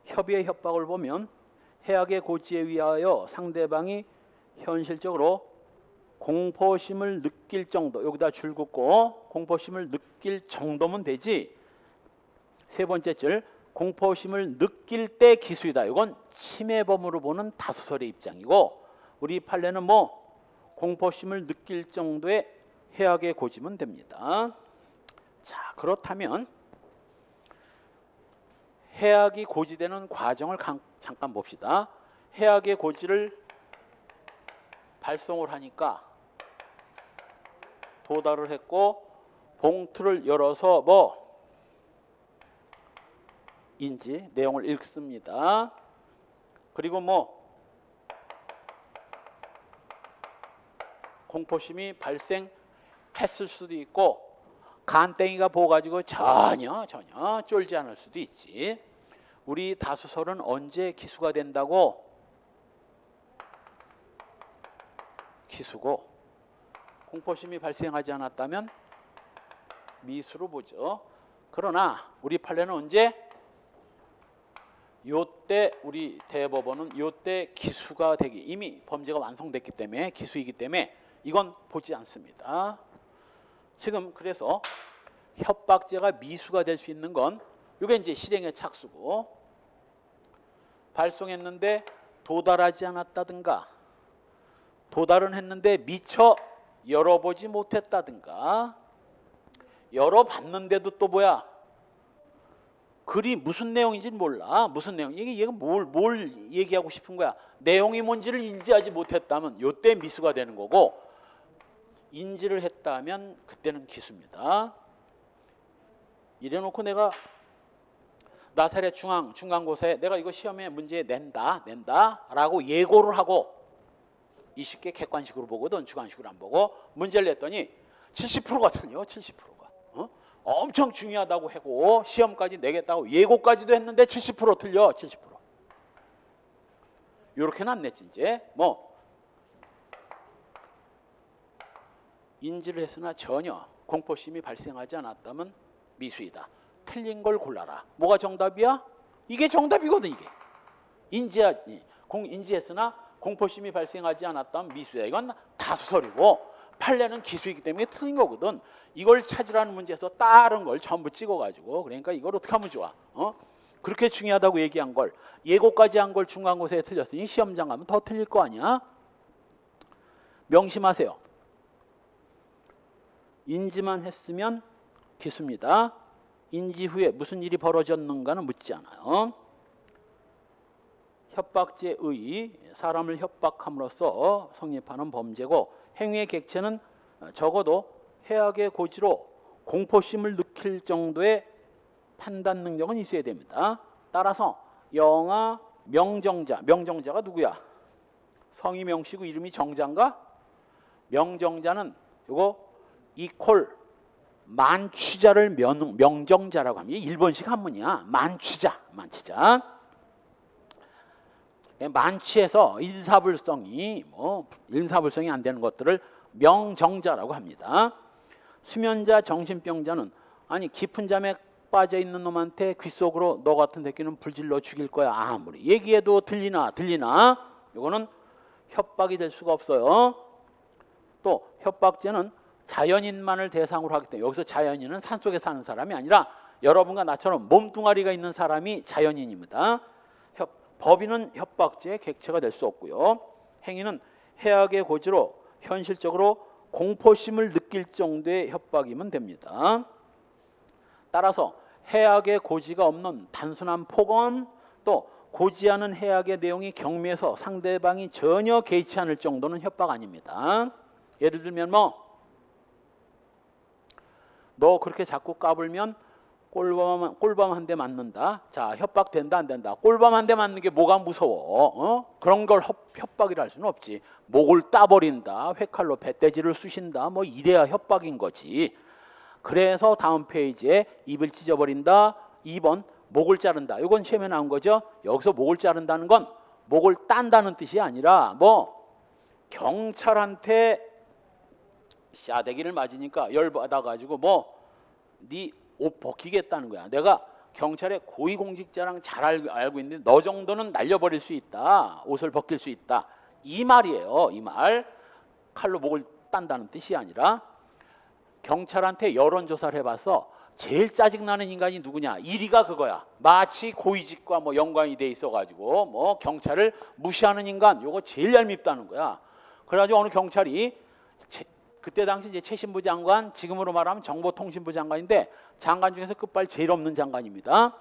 협의의 협박을 보면 해악의 고지에 의하여 상대방이 현실적으로 공포심을 느낄 정도, 여기다 줄 긋고 공포심을 느낄 정도면 되지, 세 번째 줄 공포심을 느낄 때 기수이다. 이건 침해범으로 보는 다수설의 입장이고, 우리 판례는 뭐 공포심을 느낄 정도의 해악의 고지면 됩니다. 자, 그렇다면 해악이 고지되는 과정을 잠깐 봅시다. 해악의 고지를 발송을 하니까 도달을 했고 봉투를 열어서 뭐 인지 내용을 읽습니다. 그리고 뭐 공포심이 발생했을 수도 있고 간땡이가 보가지고 전혀 쫄지 않을 수도 있지. 우리 다수설은 언제 기수가 된다고? 기수고, 공포심이 발생하지 않았다면 미수로 보죠. 그러나 우리 판례는 언제? 요때 우리 대법원은 요때 기수가 되기, 이미 범죄가 완성됐기 때문에 기수이기 때문에 이건 보지 않습니다. 지금 그래서 협박죄가 미수가 될 수 있는 건 이게 이제 실행의 착수고, 발송했는데 도달하지 않았다든가, 도달은 했는데 미처 열어보지 못했다든가, 열어봤는데도 또 뭐야, 글이 무슨 내용인지 몰라. 무슨 내용, 얘가 뭘 얘기하고 싶은 거야. 내용이 뭔지를 인지하지 못했다면 요때 미수가 되는 거고, 인지를 했다면 그때는 기수입니다. 이래놓고 내가 나사렛 중간고사에 내가 이거 시험에 문제 낸다 라고 예고를 하고 20개 객관식으로 보거든, 주관식으로 안 보고 문제를 냈더니 70%거든요. 70%가 엄청 중요하다고 하고 시험까지 내겠다고 예고까지도 했는데 70% 틀려. 70%. 요렇게는 안 냈지. 이제 뭐 인지를 했으나 전혀 공포심이 발생하지 않았다면 미수이다. 틀린 걸 골라라. 뭐가 정답이야? 이게 정답이거든. 이게 인지했으나 공포심이 발생하지 않았다면 미수야. 이건 다수설이고 판례는 기수이기 때문에 틀린 거거든. 이걸 찾으라는 문제에서 다른 걸 전부 찍어가지고 그러니까 이걸 어떻게 하면 좋아? 그렇게 중요하다고 얘기한 걸 예고까지 한 걸 중간고사에 틀렸으니 시험장 가면 더 틀릴 거 아니야? 명심하세요. 인지만 했으면 기수입니다. 인지 후에 무슨 일이 벌어졌는가는 묻지 않아요. 협박죄의 사람을 협박함으로써 성립하는 범죄고 행위의 객체는 적어도 해악의 고지로 공포심을 느낄 정도의 판단 능력은 있어야 됩니다. 따라서 영아 명정자가 누구야? 성이 명시고 이름이 정자인가? 명정자는 요거 이콜 만취자를 명정자라고 합니다. 일본식 한문이야. 만취자. 만취해서 일사불성이 안 되는 것들을 명정자라고 합니다. 수면자 정신병자는 아니 깊은 잠에 빠져 있는 놈한테 귀 속으로 너 같은 새끼는 불질러 죽일 거야. 아무리 얘기해도 들리나? 이거는 협박이 될 수가 없어요. 또 협박죄는 자연인만을 대상으로 하기 때문에 여기서 자연인은 산속에 사는 사람이 아니라 여러분과 나처럼 몸뚱아리가 있는 사람이 자연인입니다. 법인은 협박죄의 객체가 될 수 없고요. 행위는 해악의 고지로 현실적으로 공포심을 느낄 정도의 협박이면 됩니다. 따라서 해악의 고지가 없는 단순한 폭언 또 고지하는 해악의 내용이 경미해서 상대방이 전혀 개의치 않을 정도는 협박 아닙니다. 예를 들면 너 그렇게 자꾸 까불면 꼴밤 한 대 맞는다. 자, 협박된다 안 된다. 꼴밤 한 대 맞는 게 뭐가 무서워? 그런 걸 협박이라 할 수는 없지. 목을 따버린다. 회칼로 배돼지를 쑤신다. 이래야 협박인 거지. 그래서 다음 페이지에 입을 찢어버린다. 2번 목을 자른다. 이건 시험에 나온 거죠. 여기서 목을 자른다는 건 목을 딴다는 뜻이 아니라 경찰한테 샤대기를 맞으니까 열받아가지고 네 옷 벗기겠다는 거야. 내가 경찰의 고위공직자랑 잘 알고 있는데 너 정도는 날려버릴 수 있다. 옷을 벗길 수 있다. 이 말이에요. 이 말. 칼로 목을 딴다는 뜻이 아니라 경찰한테 여론조사를 해봐서 제일 짜증나는 인간이 누구냐. 1위가 그거야. 마치 고위직과 연관이 돼 있어가지고 경찰을 무시하는 인간. 요거 제일 얄밉다는 거야. 그래가지고 어느 경찰이 그때 당시 이제 최신부 장관, 지금으로 말하면 정보통신부 장관인데 장관 중에서 끝발 제일 없는 장관입니다.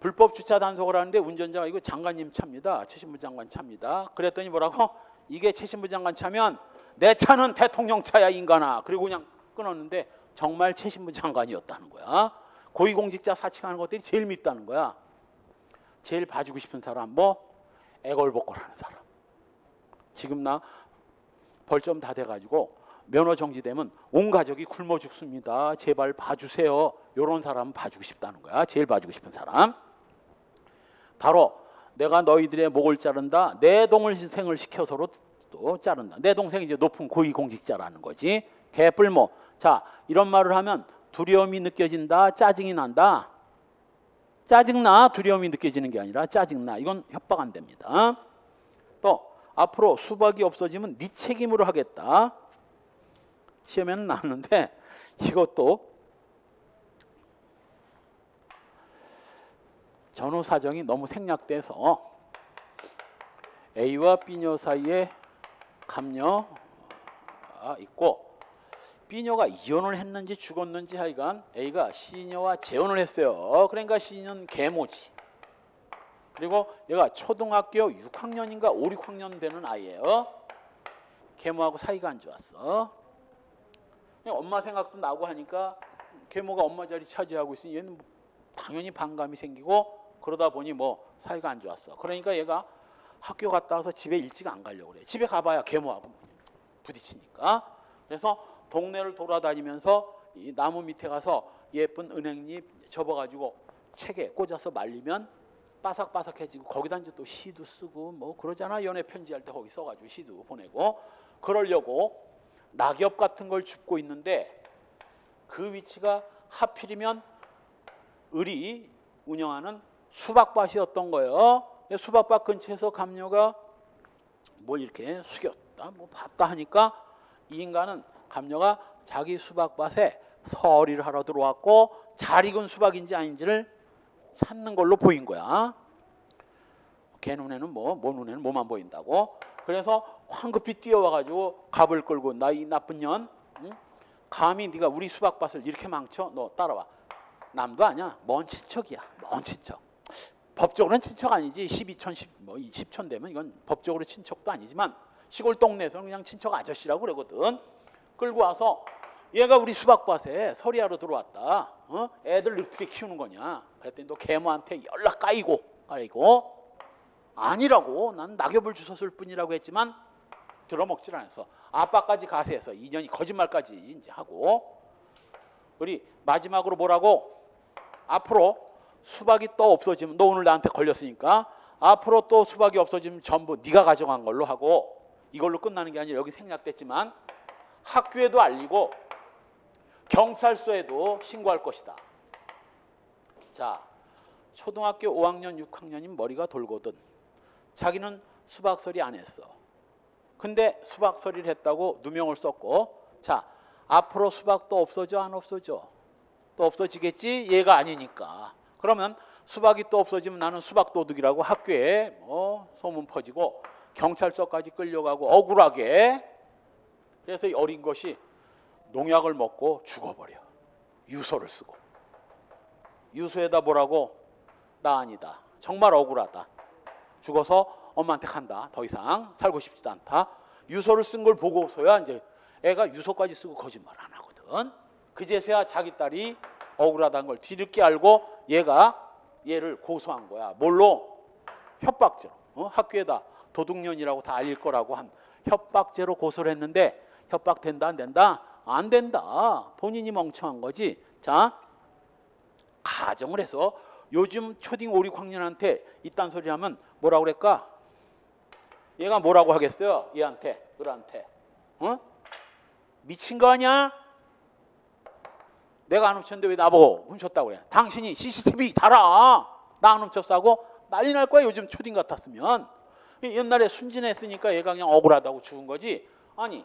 불법 주차 단속을 하는데 운전자가 이거 장관님 차입니다. 최신부 장관 차입니다. 그랬더니 뭐라고? 이게 최신부 장관 차면 내 차는 대통령 차야 인간아. 그리고 그냥 끊었는데 정말 최신부 장관이었다는 거야. 고위공직자 사칭하는 것들이 제일 밉다는 거야. 제일 봐주고 싶은 사람 애걸복걸하는 사람. 지금 나 벌점 다 돼가지고 면허 정지되면 온 가족이 굶어 죽습니다. 제발 봐주세요. 이런 사람은 봐주고 싶다는 거야. 제일 봐주고 싶은 사람. 바로 내가 너희들의 목을 자른다. 내 동생을 시켜서로 또 자른다. 내 동생이 이제 높은 고위공직자라는 거지. 개뿔모. 자, 이런 말을 하면 두려움이 느껴진다. 짜증이 난다. 짜증나. 두려움이 느껴지는 게 아니라 짜증나. 이건 협박 안 됩니다. 또 앞으로 수박이 없어지면 네 책임으로 하겠다. 시험에는 나왔는데 이것도 전후 사정이 너무 생략돼서 A와 B녀 사이에 감녀가 있고 B녀가 이혼을 했는지 죽었는지 하여간 A가 C녀와 재혼을 했어요. 그러니까 C녀는 계모지. 그리고 얘가 초등학교 6학년인가 5, 6학년 되는 아이예요. 계모하고 사이가 안 좋았어. 엄마 생각도 나고 하니까 계모가 엄마 자리 차지하고 있으니 얘는 당연히 반감이 생기고 그러다 보니 사이가 안 좋았어. 그러니까 얘가 학교 갔다 와서 집에 일찍 안 가려고 그래. 집에 가봐야 계모하고 부딪히니까. 그래서 동네를 돌아다니면서 이 나무 밑에 가서 예쁜 은행잎 접어가지고 책에 꽂아서 말리면 바삭바삭해지고 거기다 이제 또 시도 쓰고 뭐 그러잖아. 연애 편지할 때 거기 써가지고 시도 보내고 그러려고 낙엽 같은 걸 줍고 있는데 그 위치가 하필이면 을이 운영하는 수박밭이었던 거예요. 수박밭 근처에서 감녀가 뭘 이렇게 숙였다 뭐 봤다 하니까 이 인간은 감녀가 자기 수박밭에 서리를 하러 들어왔고 잘 익은 수박인지 아닌지를 찾는 걸로 보인 거야. 걔 눈에는 뭐 눈에는 뭐만 보인다고. 그래서 황급히 뛰어와가지고 갑을 끌고 나 이 나쁜 년, 응? 감히 네가 우리 수박밭을 이렇게 망쳐? 너 따라와. 남도 아니야. 먼 친척이야. 먼 친척. 법적으로는 친척 아니지. 12촌, 10촌 되면 이건 법적으로 친척도 아니지만 시골 동네에서는 그냥 친척 아저씨라고 그러거든. 끌고 와서 얘가 우리 수박밭에 서리하러 들어왔다. 애들 어떻게 키우는 거냐? 그랬더니 너 계모한테 연락 까이고 아니라고. 난 낙엽을 주웠을 뿐이라고 했지만 들어먹질 않아서 아빠까지 가세해서 인연이 거짓말까지 이제 하고 우리 마지막으로 뭐라고? 앞으로 수박이 또 없어지면 너 오늘 나한테 걸렸으니까 앞으로 또 수박이 없어지면 전부 네가 가져간 걸로 하고 이걸로 끝나는 게 아니라 여기 생략됐지만 학교에도 알리고 경찰서에도 신고할 것이다. 자, 초등학교 5학년, 6학년이면 머리가 돌거든. 자기는 수박서리 안 했어. 근데 수박서리를 했다고 누명을 썼고 자, 앞으로 수박도 없어져 안 없어져? 또 없어지겠지? 얘가 아니니까. 그러면 수박이 또 없어지면 나는 수박도둑이라고 학교에 소문 퍼지고 경찰서까지 끌려가고 억울하게. 그래서 이 어린 것이 농약을 먹고 죽어버려. 유서를 쓰고. 유서에다 뭐라고? 나 아니다. 정말 억울하다. 죽어서 엄마한테 간다. 더 이상 살고 싶지도 않다. 유서를 쓴 걸 보고서야 이제 애가 유서까지 쓰고 거짓말 안 하거든. 그제서야 자기 딸이 억울하다는 걸 뒤늦게 알고 얘를 고소한 거야. 뭘로? 협박죄로. 학교에다 도둑년이라고 다 알릴 거라고 한 협박죄로 고소를 했는데 협박된다 안 된다? 안 된다. 본인이 멍청한 거지. 자, 가정을 해서 요즘 초딩 5, 6학년한테 이딴 소리 하면 뭐라고 그럴까? 얘가 뭐라고 하겠어요? 얘한테, 을한테. 미친 거 아니야? 내가 안 훔쳤는데 왜 나보고 훔쳤다고 그래? 당신이 CCTV 달아. 나 안 훔쳤다고? 난리 날 거야. 요즘 초딩 같았으면. 옛날에 순진했으니까 얘가 그냥 억울하다고 죽은 거지. 아니,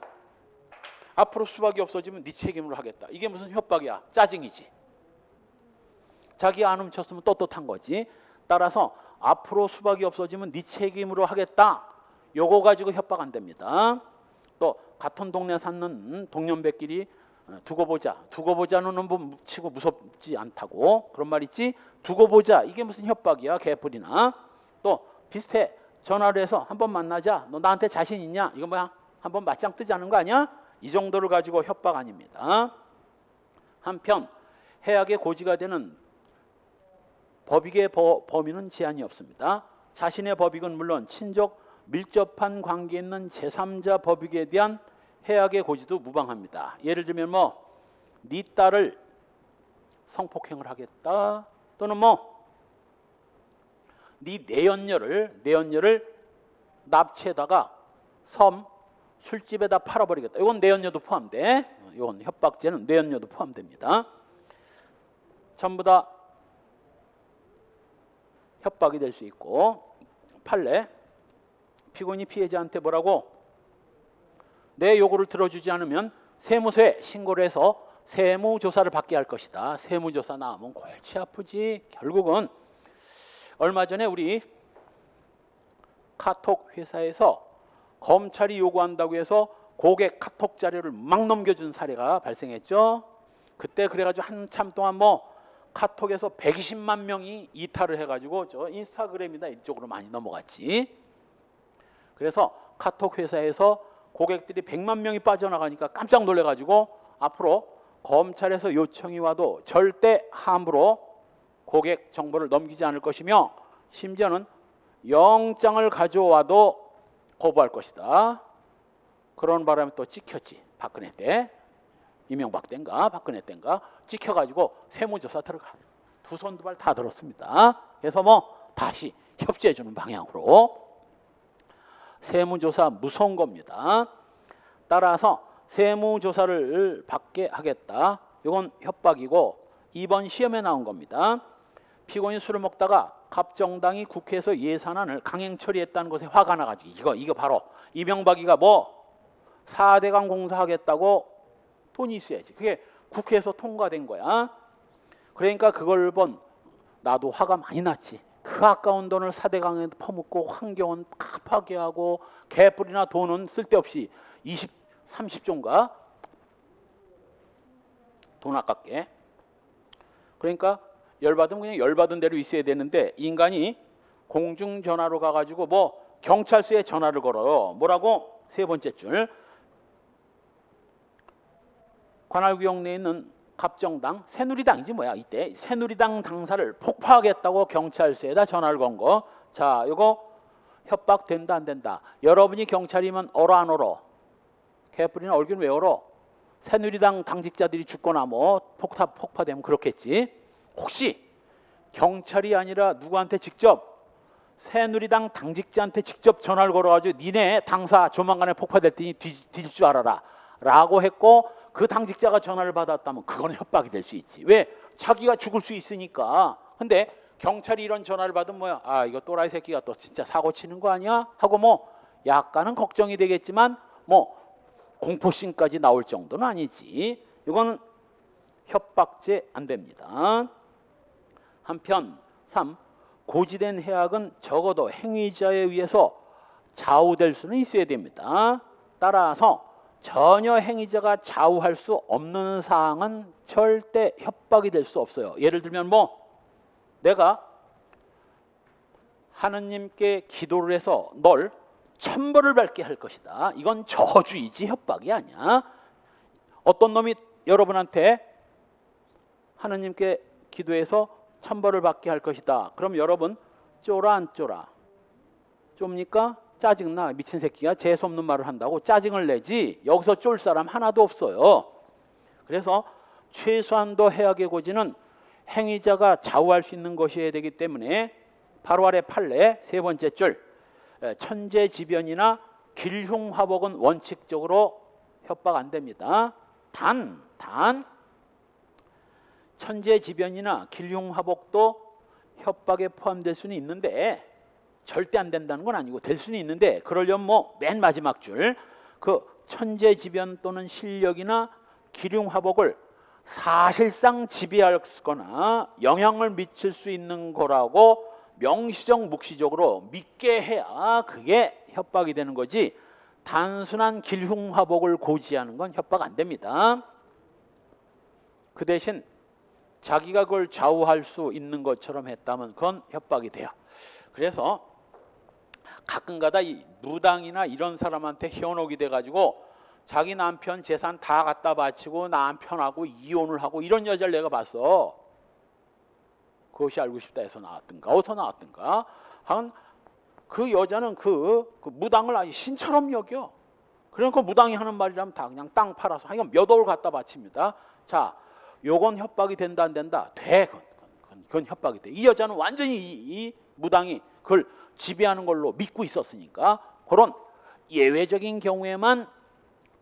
앞으로 수박이 없어지면 네 책임으로 하겠다. 이게 무슨 협박이야? 짜증이지. 자기 안 훔쳤으면 떳떳한 거지. 따라서 앞으로 수박이 없어지면 네 책임으로 하겠다. 요거 가지고 협박 안 됩니다. 또 같은 동네 사는 동년배끼리 두고 보자. 두고 보자는 뭐 치고 무섭지 않다고 그런 말 있지. 두고 보자. 이게 무슨 협박이야? 개뿔이나. 또 비슷해. 전화를 해서 한번 만나자. 너 나한테 자신 있냐? 이거 뭐야? 한번 맞짱 뜨자는 거 아니야? 이 정도를 가지고 협박 아닙니다. 한편 해악의 고지가 되는 법익의 범위는 제한이 없습니다. 자신의 법익은 물론 친족 밀접한 관계에 있는 제3자 법익에 대한 해악의 고지도 무방합니다. 예를 들면 네 딸을 성폭행을 하겠다. 또는 네 내연녀를 납치에다가 술집에다 팔아버리겠다. 이건 내연녀도 포함돼. 이건 협박죄는 내연녀도 포함됩니다. 전부 다 협박이 될 수 있고 판례 피고인이 피해자한테 뭐라고? 내 요구를 들어주지 않으면 세무서에 신고를 해서 세무조사를 받게 할 것이다. 세무조사 나오면 골치 아프지. 결국은 얼마 전에 우리 카톡 회사에서 검찰이 요구한다고 해서 고객 카톡 자료를 막 넘겨준 사례가 발생했죠. 그때 그래가지고 한참 동안 카톡에서 120만 명이 이탈을 해가지고 저 인스타그램이나 이쪽으로 많이 넘어갔지. 그래서 카톡 회사에서 고객들이 100만 명이 빠져나가니까 깜짝 놀래가지고 앞으로 검찰에서 요청이 와도 절대 함부로 고객 정보를 넘기지 않을 것이며 심지어는 영장을 가져와도 거부할 것이다. 그런 바람에 또 찍혔지. 박근혜 때. 이명박 때인가 박근혜 때인가 찍혀가지고 세무조사 들어가. 두 손 두 발 다 들었습니다. 그래서 뭐 다시 협조해주는 방향으로. 세무조사 무서운 겁니다. 따라서 세무조사를 받게 하겠다. 이건 협박이고 2번 시험에 나온 겁니다. 피고인이 술을 먹다가 갑정당이 국회에서 예산안을 강행 처리했다는 것에 화가 나가지고 이거 바로 이명박이가 뭐 4대강 공사하겠다고 돈이 있어야지. 그게 국회에서 통과된 거야. 그러니까 그걸 본 나도 화가 많이 났지. 그 아까운 돈을 4대강에 퍼붓고 환경은 다 파괴하고 개뿔이나 돈은 쓸데없이 20, 30조인가 돈 아깝게. 그러니까 열받으면 그냥 열받은 대로 있어야 되는데 인간이 공중전화로 가가지고 뭐 경찰서에 전화를 걸어요. 뭐라고? 세 번째 줄. 관할구역 내에 있는 갑정당, 새누리당이지 뭐야 이때 새누리당 당사를 폭파하겠다고 경찰서에다 전화를 건 거. 자, 이거 협박 된다 안 된다. 여러분이 경찰이면 얼어 안 얼어? 개뿔이나 얼긴 왜 얼어? 새누리당 당직자들이 죽거나 뭐 폭파되면 그렇겠지. 혹시 경찰이 아니라 누구한테 직접 새누리당 당직자한테 직접 전화를 걸어가지고 니네 당사 조만간에 폭파될 테니 뒤질 줄 알아라 라고 했고 그 당직자가 전화를 받았다면 그건 협박이 될 수 있지. 왜? 자기가 죽을 수 있으니까. 근데 경찰이 이런 전화를 받으면 뭐야? 아, 이거 또라이 새끼가 또 진짜 사고 치는 거 아니야? 하고 뭐 약간은 걱정이 되겠지만 뭐 공포심까지 나올 정도는 아니지. 이건 협박죄 안 됩니다. 한편 3. 고지된 해악은 적어도 행위자에 의해서 좌우될 수는 있어야 됩니다. 따라서 전혀 행위자가 좌우할 수 없는 사항은 절대 협박이 될 수 없어요. 예를 들면 뭐 내가 하느님께 기도를 해서 널 천벌을 받게 할 것이다. 이건 저주이지 협박이 아니야. 어떤 놈이 여러분한테 하느님께 기도해서 천벌을 받게 할 것이다. 그럼 여러분 쫄아 안 쫄아? 좁니까? 짜증나. 미친 새끼가 재수없는 말을 한다고 짜증을 내지 여기서 쫄 사람 하나도 없어요. 그래서 최소한도 해악의 고지는 행위자가 좌우할 수 있는 것이어야 되기 때문에 바로 아래 판례 세 번째 줄 천재지변이나 길흉화복은 원칙적으로 협박 안 됩니다. 단 천재지변이나 길흉화복도 협박에 포함될 수는 있는데 절대 안 된다는 건 아니고 될 수는 있는데 그러려면 뭐 맨 마지막 줄 그 천재지변 또는 실력이나 기륭화복을 사실상 지배하거나 영향을 미칠 수 있는 거라고 명시적 묵시적으로 믿게 해야 그게 협박이 되는 거지. 단순한 길흉화복을 고지하는 건 협박 안 됩니다. 그 대신 자기가 그걸 좌우할 수 있는 것처럼 했다면 그건 협박이 돼요. 그래서 가끔가다 이 무당이나 이런 사람한테 현혹이 돼가지고 자기 남편 재산 다 갖다 바치고 남편하고 이혼을 하고 이런 여자를 내가 봤어. 그것이 알고 싶다 해서 나왔던가 어디서 나왔던가 하는 그 여자는 그 무당을 아주 신처럼 여겨. 그러니까 무당이 하는 말이라면 다 그냥 땅 팔아서 하여간 몇 억을 갖다 바칩니다. 자, 요건 협박이 된다 안 된다? 돼. 그건 협박이 돼. 이 여자는 완전히 이 무당이 그걸 지배하는 걸로 믿고 있었으니까 그런 예외적인 경우에만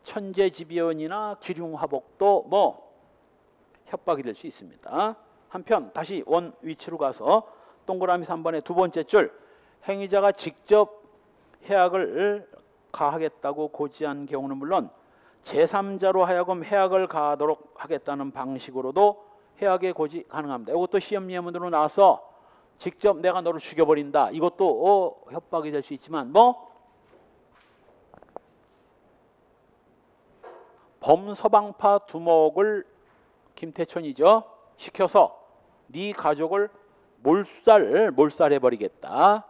천재지변이나 기륭화복도 뭐 협박이 될 수 있습니다. 한편 다시 원 위치로 가서 동그라미 3번의 두 번째 줄 행위자가 직접 해악을 가하겠다고 고지한 경우는 물론 제3자로 하여금 해악을 가하도록 하겠다는 방식으로도 해악의 고지 가능합니다. 이것도 시험 예문으로 나와서 직접 내가 너를 죽여버린다. 이것도 협박이 될 수 있지만 뭐 범서방파 두목을 김태촌이죠. 시켜서 네 가족을 몰살해버리겠다.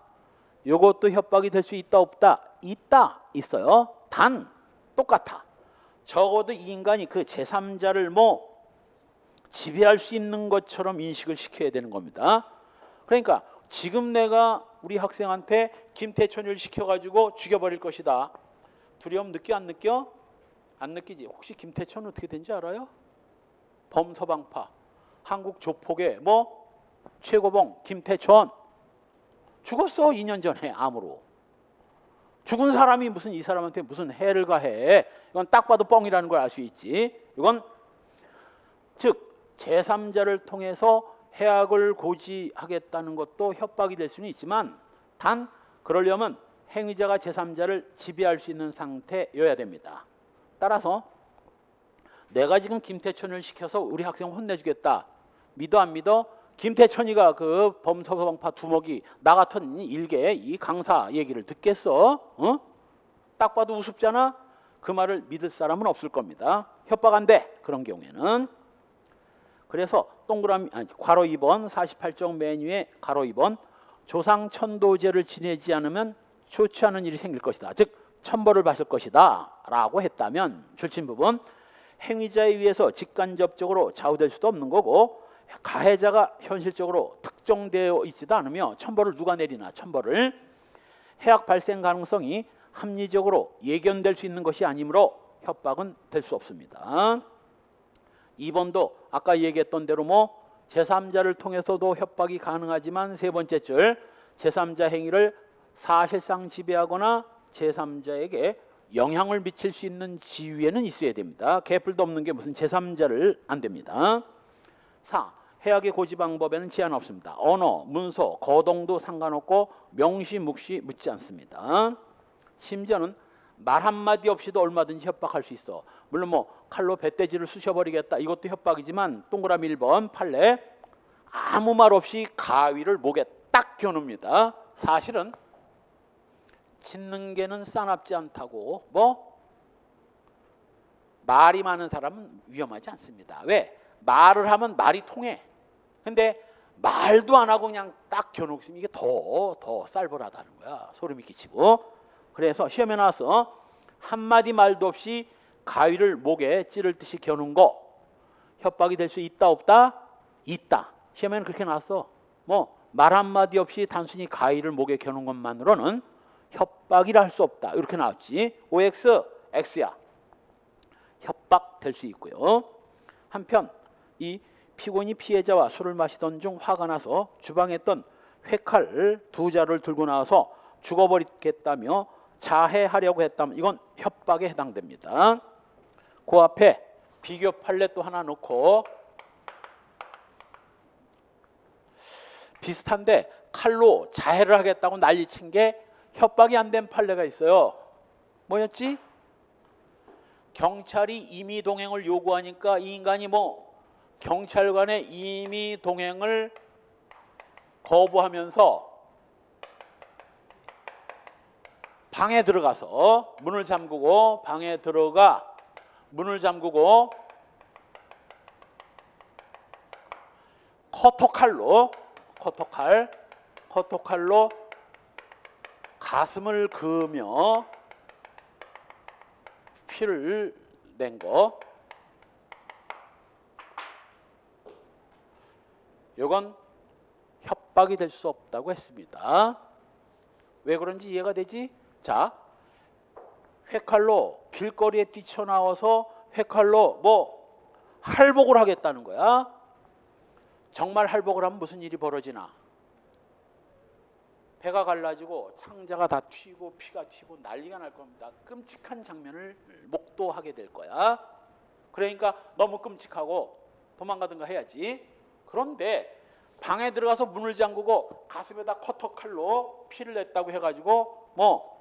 이것도 협박이 될 수 있다 없다? 있다. 있어요. 단 똑같아. 적어도 이 인간이 그 제3자를 뭐 지배할 수 있는 것처럼 인식을 시켜야 되는 겁니다. 그러니까 지금 내가 우리 학생한테 김태천을 시켜가지고 죽여버릴 것이다. 두려움 느껴 안 느껴? 안 느끼지? 혹시 김태천 어떻게 된지 알아요? 범서방파 한국 조폭의 뭐 최고봉 김태천 죽었어. 2년 전에 암으로. 죽은 사람이 무슨 이 사람한테 무슨 해를 가해. 이건 딱 봐도 뻥이라는 걸 알 수 있지. 이건 즉 제3자를 통해서 해악을 고지하겠다는 것도 협박이 될 수는 있지만 단 그러려면 행위자가 제3자를 지배할 수 있는 상태여야 됩니다. 따라서 내가 지금 김태천을 시켜서 우리 학생 혼내주겠다. 믿어 안 믿어? 김태천이가 그 범서방파 두목이 나 같은 일개 이 강사 얘기를 듣겠어? 어? 딱 봐도 우습잖아? 그 말을 믿을 사람은 없을 겁니다. 협박 안 돼. 그런 경우에는. 그래서 동그라미 괄호 2번 48종 메뉴에 괄호 2번 조상천도제를 지내지 않으면 좋지 않은 일이 생길 것이다. 즉 천벌을 받을 것이다 라고 했다면 줄친 부분 행위자에 의해서 직간접적으로 좌우될 수도 없는 거고 가해자가 현실적으로 특정되어 있지도 않으며 천벌을 누가 내리나 천벌을 해악 발생 가능성이 합리적으로 예견될 수 있는 것이 아니므로 협박은 될 수 없습니다. 2번도 아까 얘기했던 대로 뭐 제3자를 통해서도 협박이 가능하지만 세 번째 줄 제3자 행위를 사실상 지배하거나 제3자에게 영향을 미칠 수 있는 지위에는 있어야 됩니다. 개뿔도 없는 게 무슨 제3자를 안 됩니다. 4. 해악의 고지 방법에는 제한 없습니다. 언어, 문서, 거동도 상관없고 명시, 묵시 묻지 않습니다. 심지어는 말 한마디 없이도 얼마든지 협박할 수 있어. 물론 뭐 칼로 배돼지를 쑤셔버리겠다 이것도 협박이지만 동그라미 1번 판례 아무 말 없이 가위를 목에 딱 겨눕니다. 사실은 짖는 개는 싸납지 않다고 뭐 말이 많은 사람은 위험하지 않습니다. 왜? 말을 하면 말이 통해. 근데 말도 안 하고 그냥 딱 겨누으면 이게 더 쌀벌하다는 거야. 소름이 끼치고. 그래서 시험에 나와서 한마디 말도 없이 가위를 목에 찌를 듯이 겨눈 거 협박이 될 수 있다 없다? 있다. 시험에는 그렇게 나왔어. 뭐 말 한마디 없이 단순히 가위를 목에 겨눈 것만으로는 협박이라 할 수 없다. 이렇게 나왔지. OX, X야. 협박될 수 있고요. 한편 이 피고인이 피해자와 술을 마시던 중 화가 나서 주방에 있던 회칼 2자루를 들고 나와서 죽어버리겠다며 자해하려고 했다면 이건 협박에 해당됩니다. 그 앞에 비교 판례 또 하나 놓고 비슷한데 칼로 자해를 하겠다고 난리친 게 협박이 안 된 판례가 있어요. 뭐였지? 경찰이 임의 동행을 요구하니까 이 인간이 뭐 경찰관의 임의 동행을 거부하면서 방에 들어가서 문을 잠그고 방에 들어가 문을 잠그고 커터칼로 가슴을 그으며 피를 낸 거. 이건 협박이 될 수 없다고 했습니다. 왜 그런지 이해가 되지? 자, 회칼로 길거리에 뛰쳐나와서 회칼로 뭐 할복을 하겠다는 거야. 정말 할복을 하면 무슨 일이 벌어지나? 배가 갈라지고 창자가 다 튀고 피가 튀고 난리가 날 겁니다. 끔찍한 장면을 목도하게 될 거야. 그러니까 너무 끔찍하고 도망가든가 해야지. 그런데 방에 들어가서 문을 잠그고 가슴에다 커터칼로 피를 냈다고 해가지고 뭐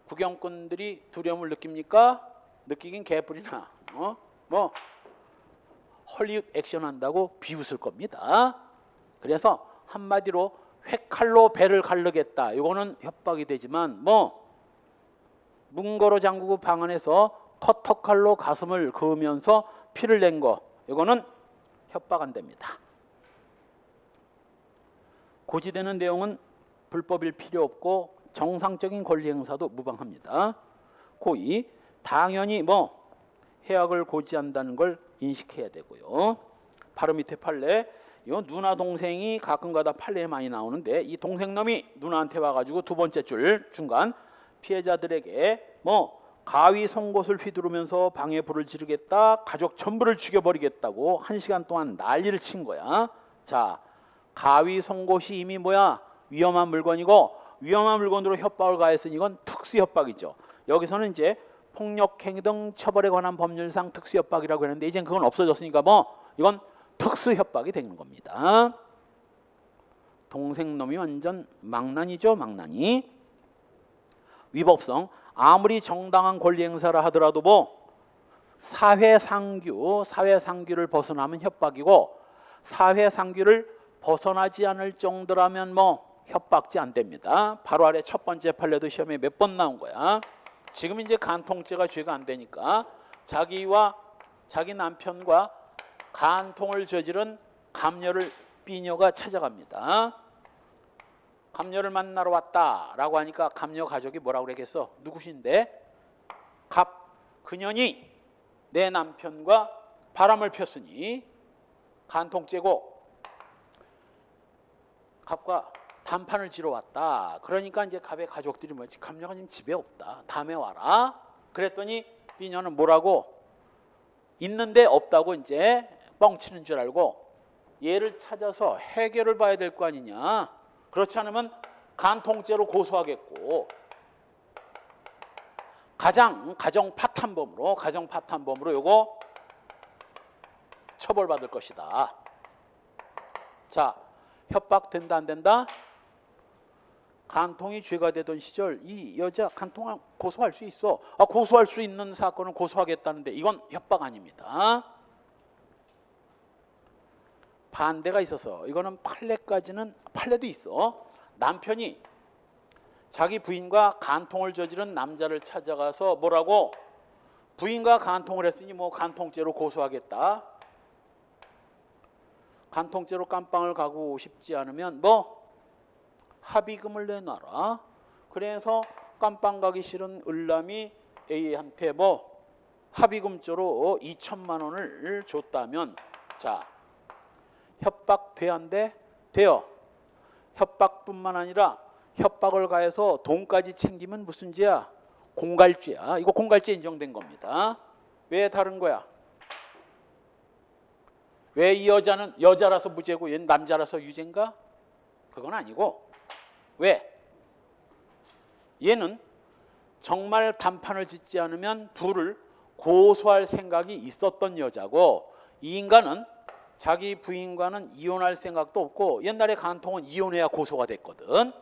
구경꾼들이 두려움을 느낍니까? 느끼긴 개뿔이나 뭐 헐리우드 액션 한다고 비웃을 겁니다. 그래서 한마디로 회칼로 배를 가르겠다. 이거는 협박이 되지만 뭐 문거로 잠그고 방 안에서 커터칼로 가슴을 그으면서 피를 낸 거 이거는 협박 안 됩니다. 고지되는 내용은 불법일 필요 없고 정상적인 권리 행사도 무방합니다. 고2 당연히 뭐 해악을 고지한다는 걸 인식해야 되고요. 바로 밑에 판례 이 누나 동생이 가끔가다 판례에 많이 나오는데 이 동생놈이 누나한테 와가지고 두 번째 줄 중간 피해자들에게 뭐 가위 송곳을 휘두르면서 방에 불을 지르겠다, 가족 전부를 죽여버리겠다고 1시간 동안 난리를 친 거야. 자, 가위 송곳이 이미 뭐야? 위험한 물건이고, 위험한 물건으로 협박을 가했으니 이건 특수협박이죠. 여기서는 이제 폭력행위 등 처벌에 관한 법률상 특수협박이라고 했는데 이젠 그건 없어졌으니까 뭐 이건 특수협박이 되는 겁니다. 동생 놈이 완전 망나니죠, 망나니. 위법성, 아무리 정당한 권리 행사를 하더라도 뭐 사회상규를 벗어나면 협박이고, 사회상규를 벗어나지 않을 정도라면 뭐 협박지 안 됩니다. 바로 아래 첫 번째 판례도 시험에 몇 번 나온 거야. 지금 이제 간통죄가 죄가 안 되니까 자기와 자기 남편과 간통을 저지른 감녀를 B녀가 찾아갑니다. 감녀를 만나러 왔다라고 하니까 감녀 가족이 뭐라고 그랬겠어? 누구신데? 그년이 내 남편과 바람을 폈으니 간통죄고, 갑과 단판을 지러 왔다. 그러니까 이제 갑의 가족들이 뭐지? 감녀가 지금 집에 없다. 다음에 와라. 그랬더니 B녀는 뭐라고? 있는데 없다고 이제 뻥치는 줄 알고 얘를 찾아서 해결을 봐야 될 거 아니냐. 그렇지 않으면 간통죄로 고소하겠고, 가정 파탄범으로 요거 처벌받을 것이다. 자, 협박된다 안 된다? 간통이 죄가 되던 시절 이 여자 간통 고소할 수 있어. 고소할 수 있는 사건을 고소하겠다는데 이건 협박 아닙니다. 반대가 있어서 이거는 판례도 있어. 남편이 자기 부인과 간통을 저지른 남자를 찾아가서 뭐라고? 부인과 간통을 했으니 뭐 간통죄로 고소하겠다. 간통죄로 깜빵을 가고 싶지 않으면 뭐 합의금을 내놔라. 그래서 깜빵 가기 싫은 을남이 A한테 뭐 합의금조로 2천만 원을 줬다면, 자, 협박 돼 안 돼? 돼요. 협박뿐만 아니라 협박을 가해서 돈까지 챙기면 무슨 죄야? 공갈죄야. 이거 공갈죄 인정된 겁니다. 왜 다른 거야? 왜 이 여자는 여자라서 무죄고 얘는 남자라서 유죄인가? 그건 아니고, 왜? 얘는 정말 단판을 짓지 않으면 둘을 고소할 생각이 있었던 여자고, 이 인간은 자기 부인과는 이혼할 생각도 없고, 옛날에 간통은 이혼해야 고소가 됐거든.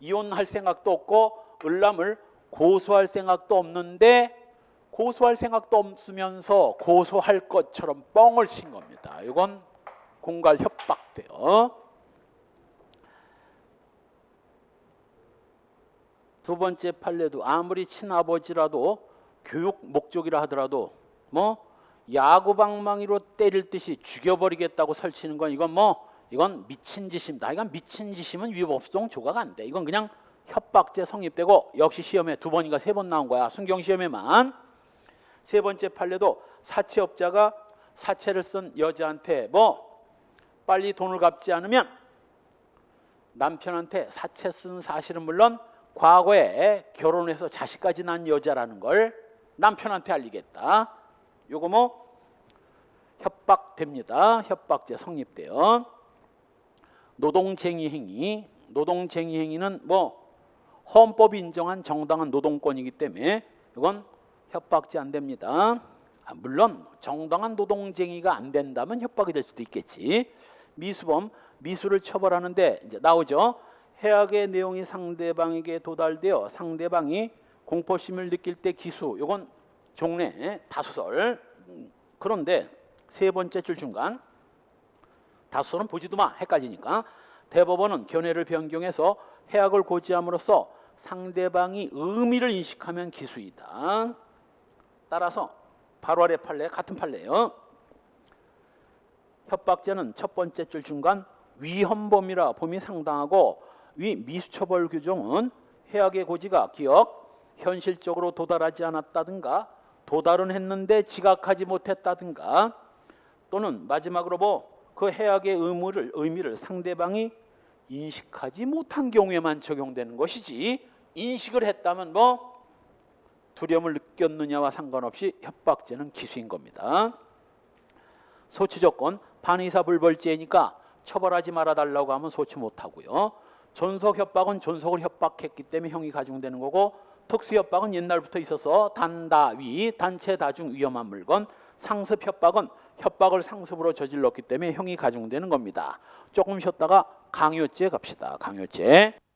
이혼할 생각도 없고 을남을 고소할 생각도 없는데, 고소할 생각도 없으면서 고소할 것처럼 뻥을 친 겁니다. 이건 공갈 협박돼요. 두 번째 판례도 아무리 친아버지라도 교육 목적이라 하더라도 뭐 야구방망이로 때릴 듯이 죽여버리겠다고 설치는 건 이건 미친 짓입니다. 이건 미친 짓이면 위법성 조가가 안 돼. 이건 그냥 협박죄 성립되고, 역시 시험에 2번인가 3번 나온 거야. 순경 시험에만. 세 번째 판례도 사채업자가 사채를 쓴 여자한테 뭐 빨리 돈을 갚지 않으면 남편한테 사채 쓴 사실은 물론 과거에 결혼해서 자식까지 낳은 여자라는 걸 남편한테 알리겠다. 요거 뭐 협박됩니다. 협박죄 성립돼요. 노동쟁의 행위는 뭐 헌법이 인정한 정당한 노동권이기 때문에 이건 협박죄 안 됩니다. 물론 정당한 노동쟁의가 안 된다면 협박이 될 수도 있겠지. 미수범, 미수를 처벌하는데 이제 나오죠. 해악의 내용이 상대방에게 도달되어 상대방이 공포심을 느낄 때 기수. 이건 종래 다수설. 그런데 세 번째 줄 중간, 다수설은 보지도 마, 헷갈리니까. 대법원은 견해를 변경해서 해악을 고지함으로써 상대방이 의미를 인식하면 기수이다. 따라서 바로 아래 판례 같은 판례예요. 협박죄는 첫 번째 줄 중간 위헌범이라 범위 상당하고, 위 미수처벌 규정은 해악의 고지가 기억, 현실적으로 도달하지 않았다든가 도달은 했는데 지각하지 못했다든가, 또는 마지막으로 뭐 그 해악의 의미를 상대방이 인식하지 못한 경우에만 적용되는 것이지, 인식을 했다면 뭐 두려움을 느꼈느냐와 상관없이 협박죄는 기수인 겁니다. 소치 조건 반의사불벌죄니까 처벌하지 말아달라고 하면 소치 못하고요. 존속 협박은 존속을 협박했기 때문에 형이 가중되는 거고, 특수 협박은 옛날부터 있어서 단다위, 단체 다중 위험한 물건, 상습 협박은 협박을 상습으로 저질렀기 때문에 형이 가중되는 겁니다. 조금 쉬었다가 강요죄 갑시다. 강요죄.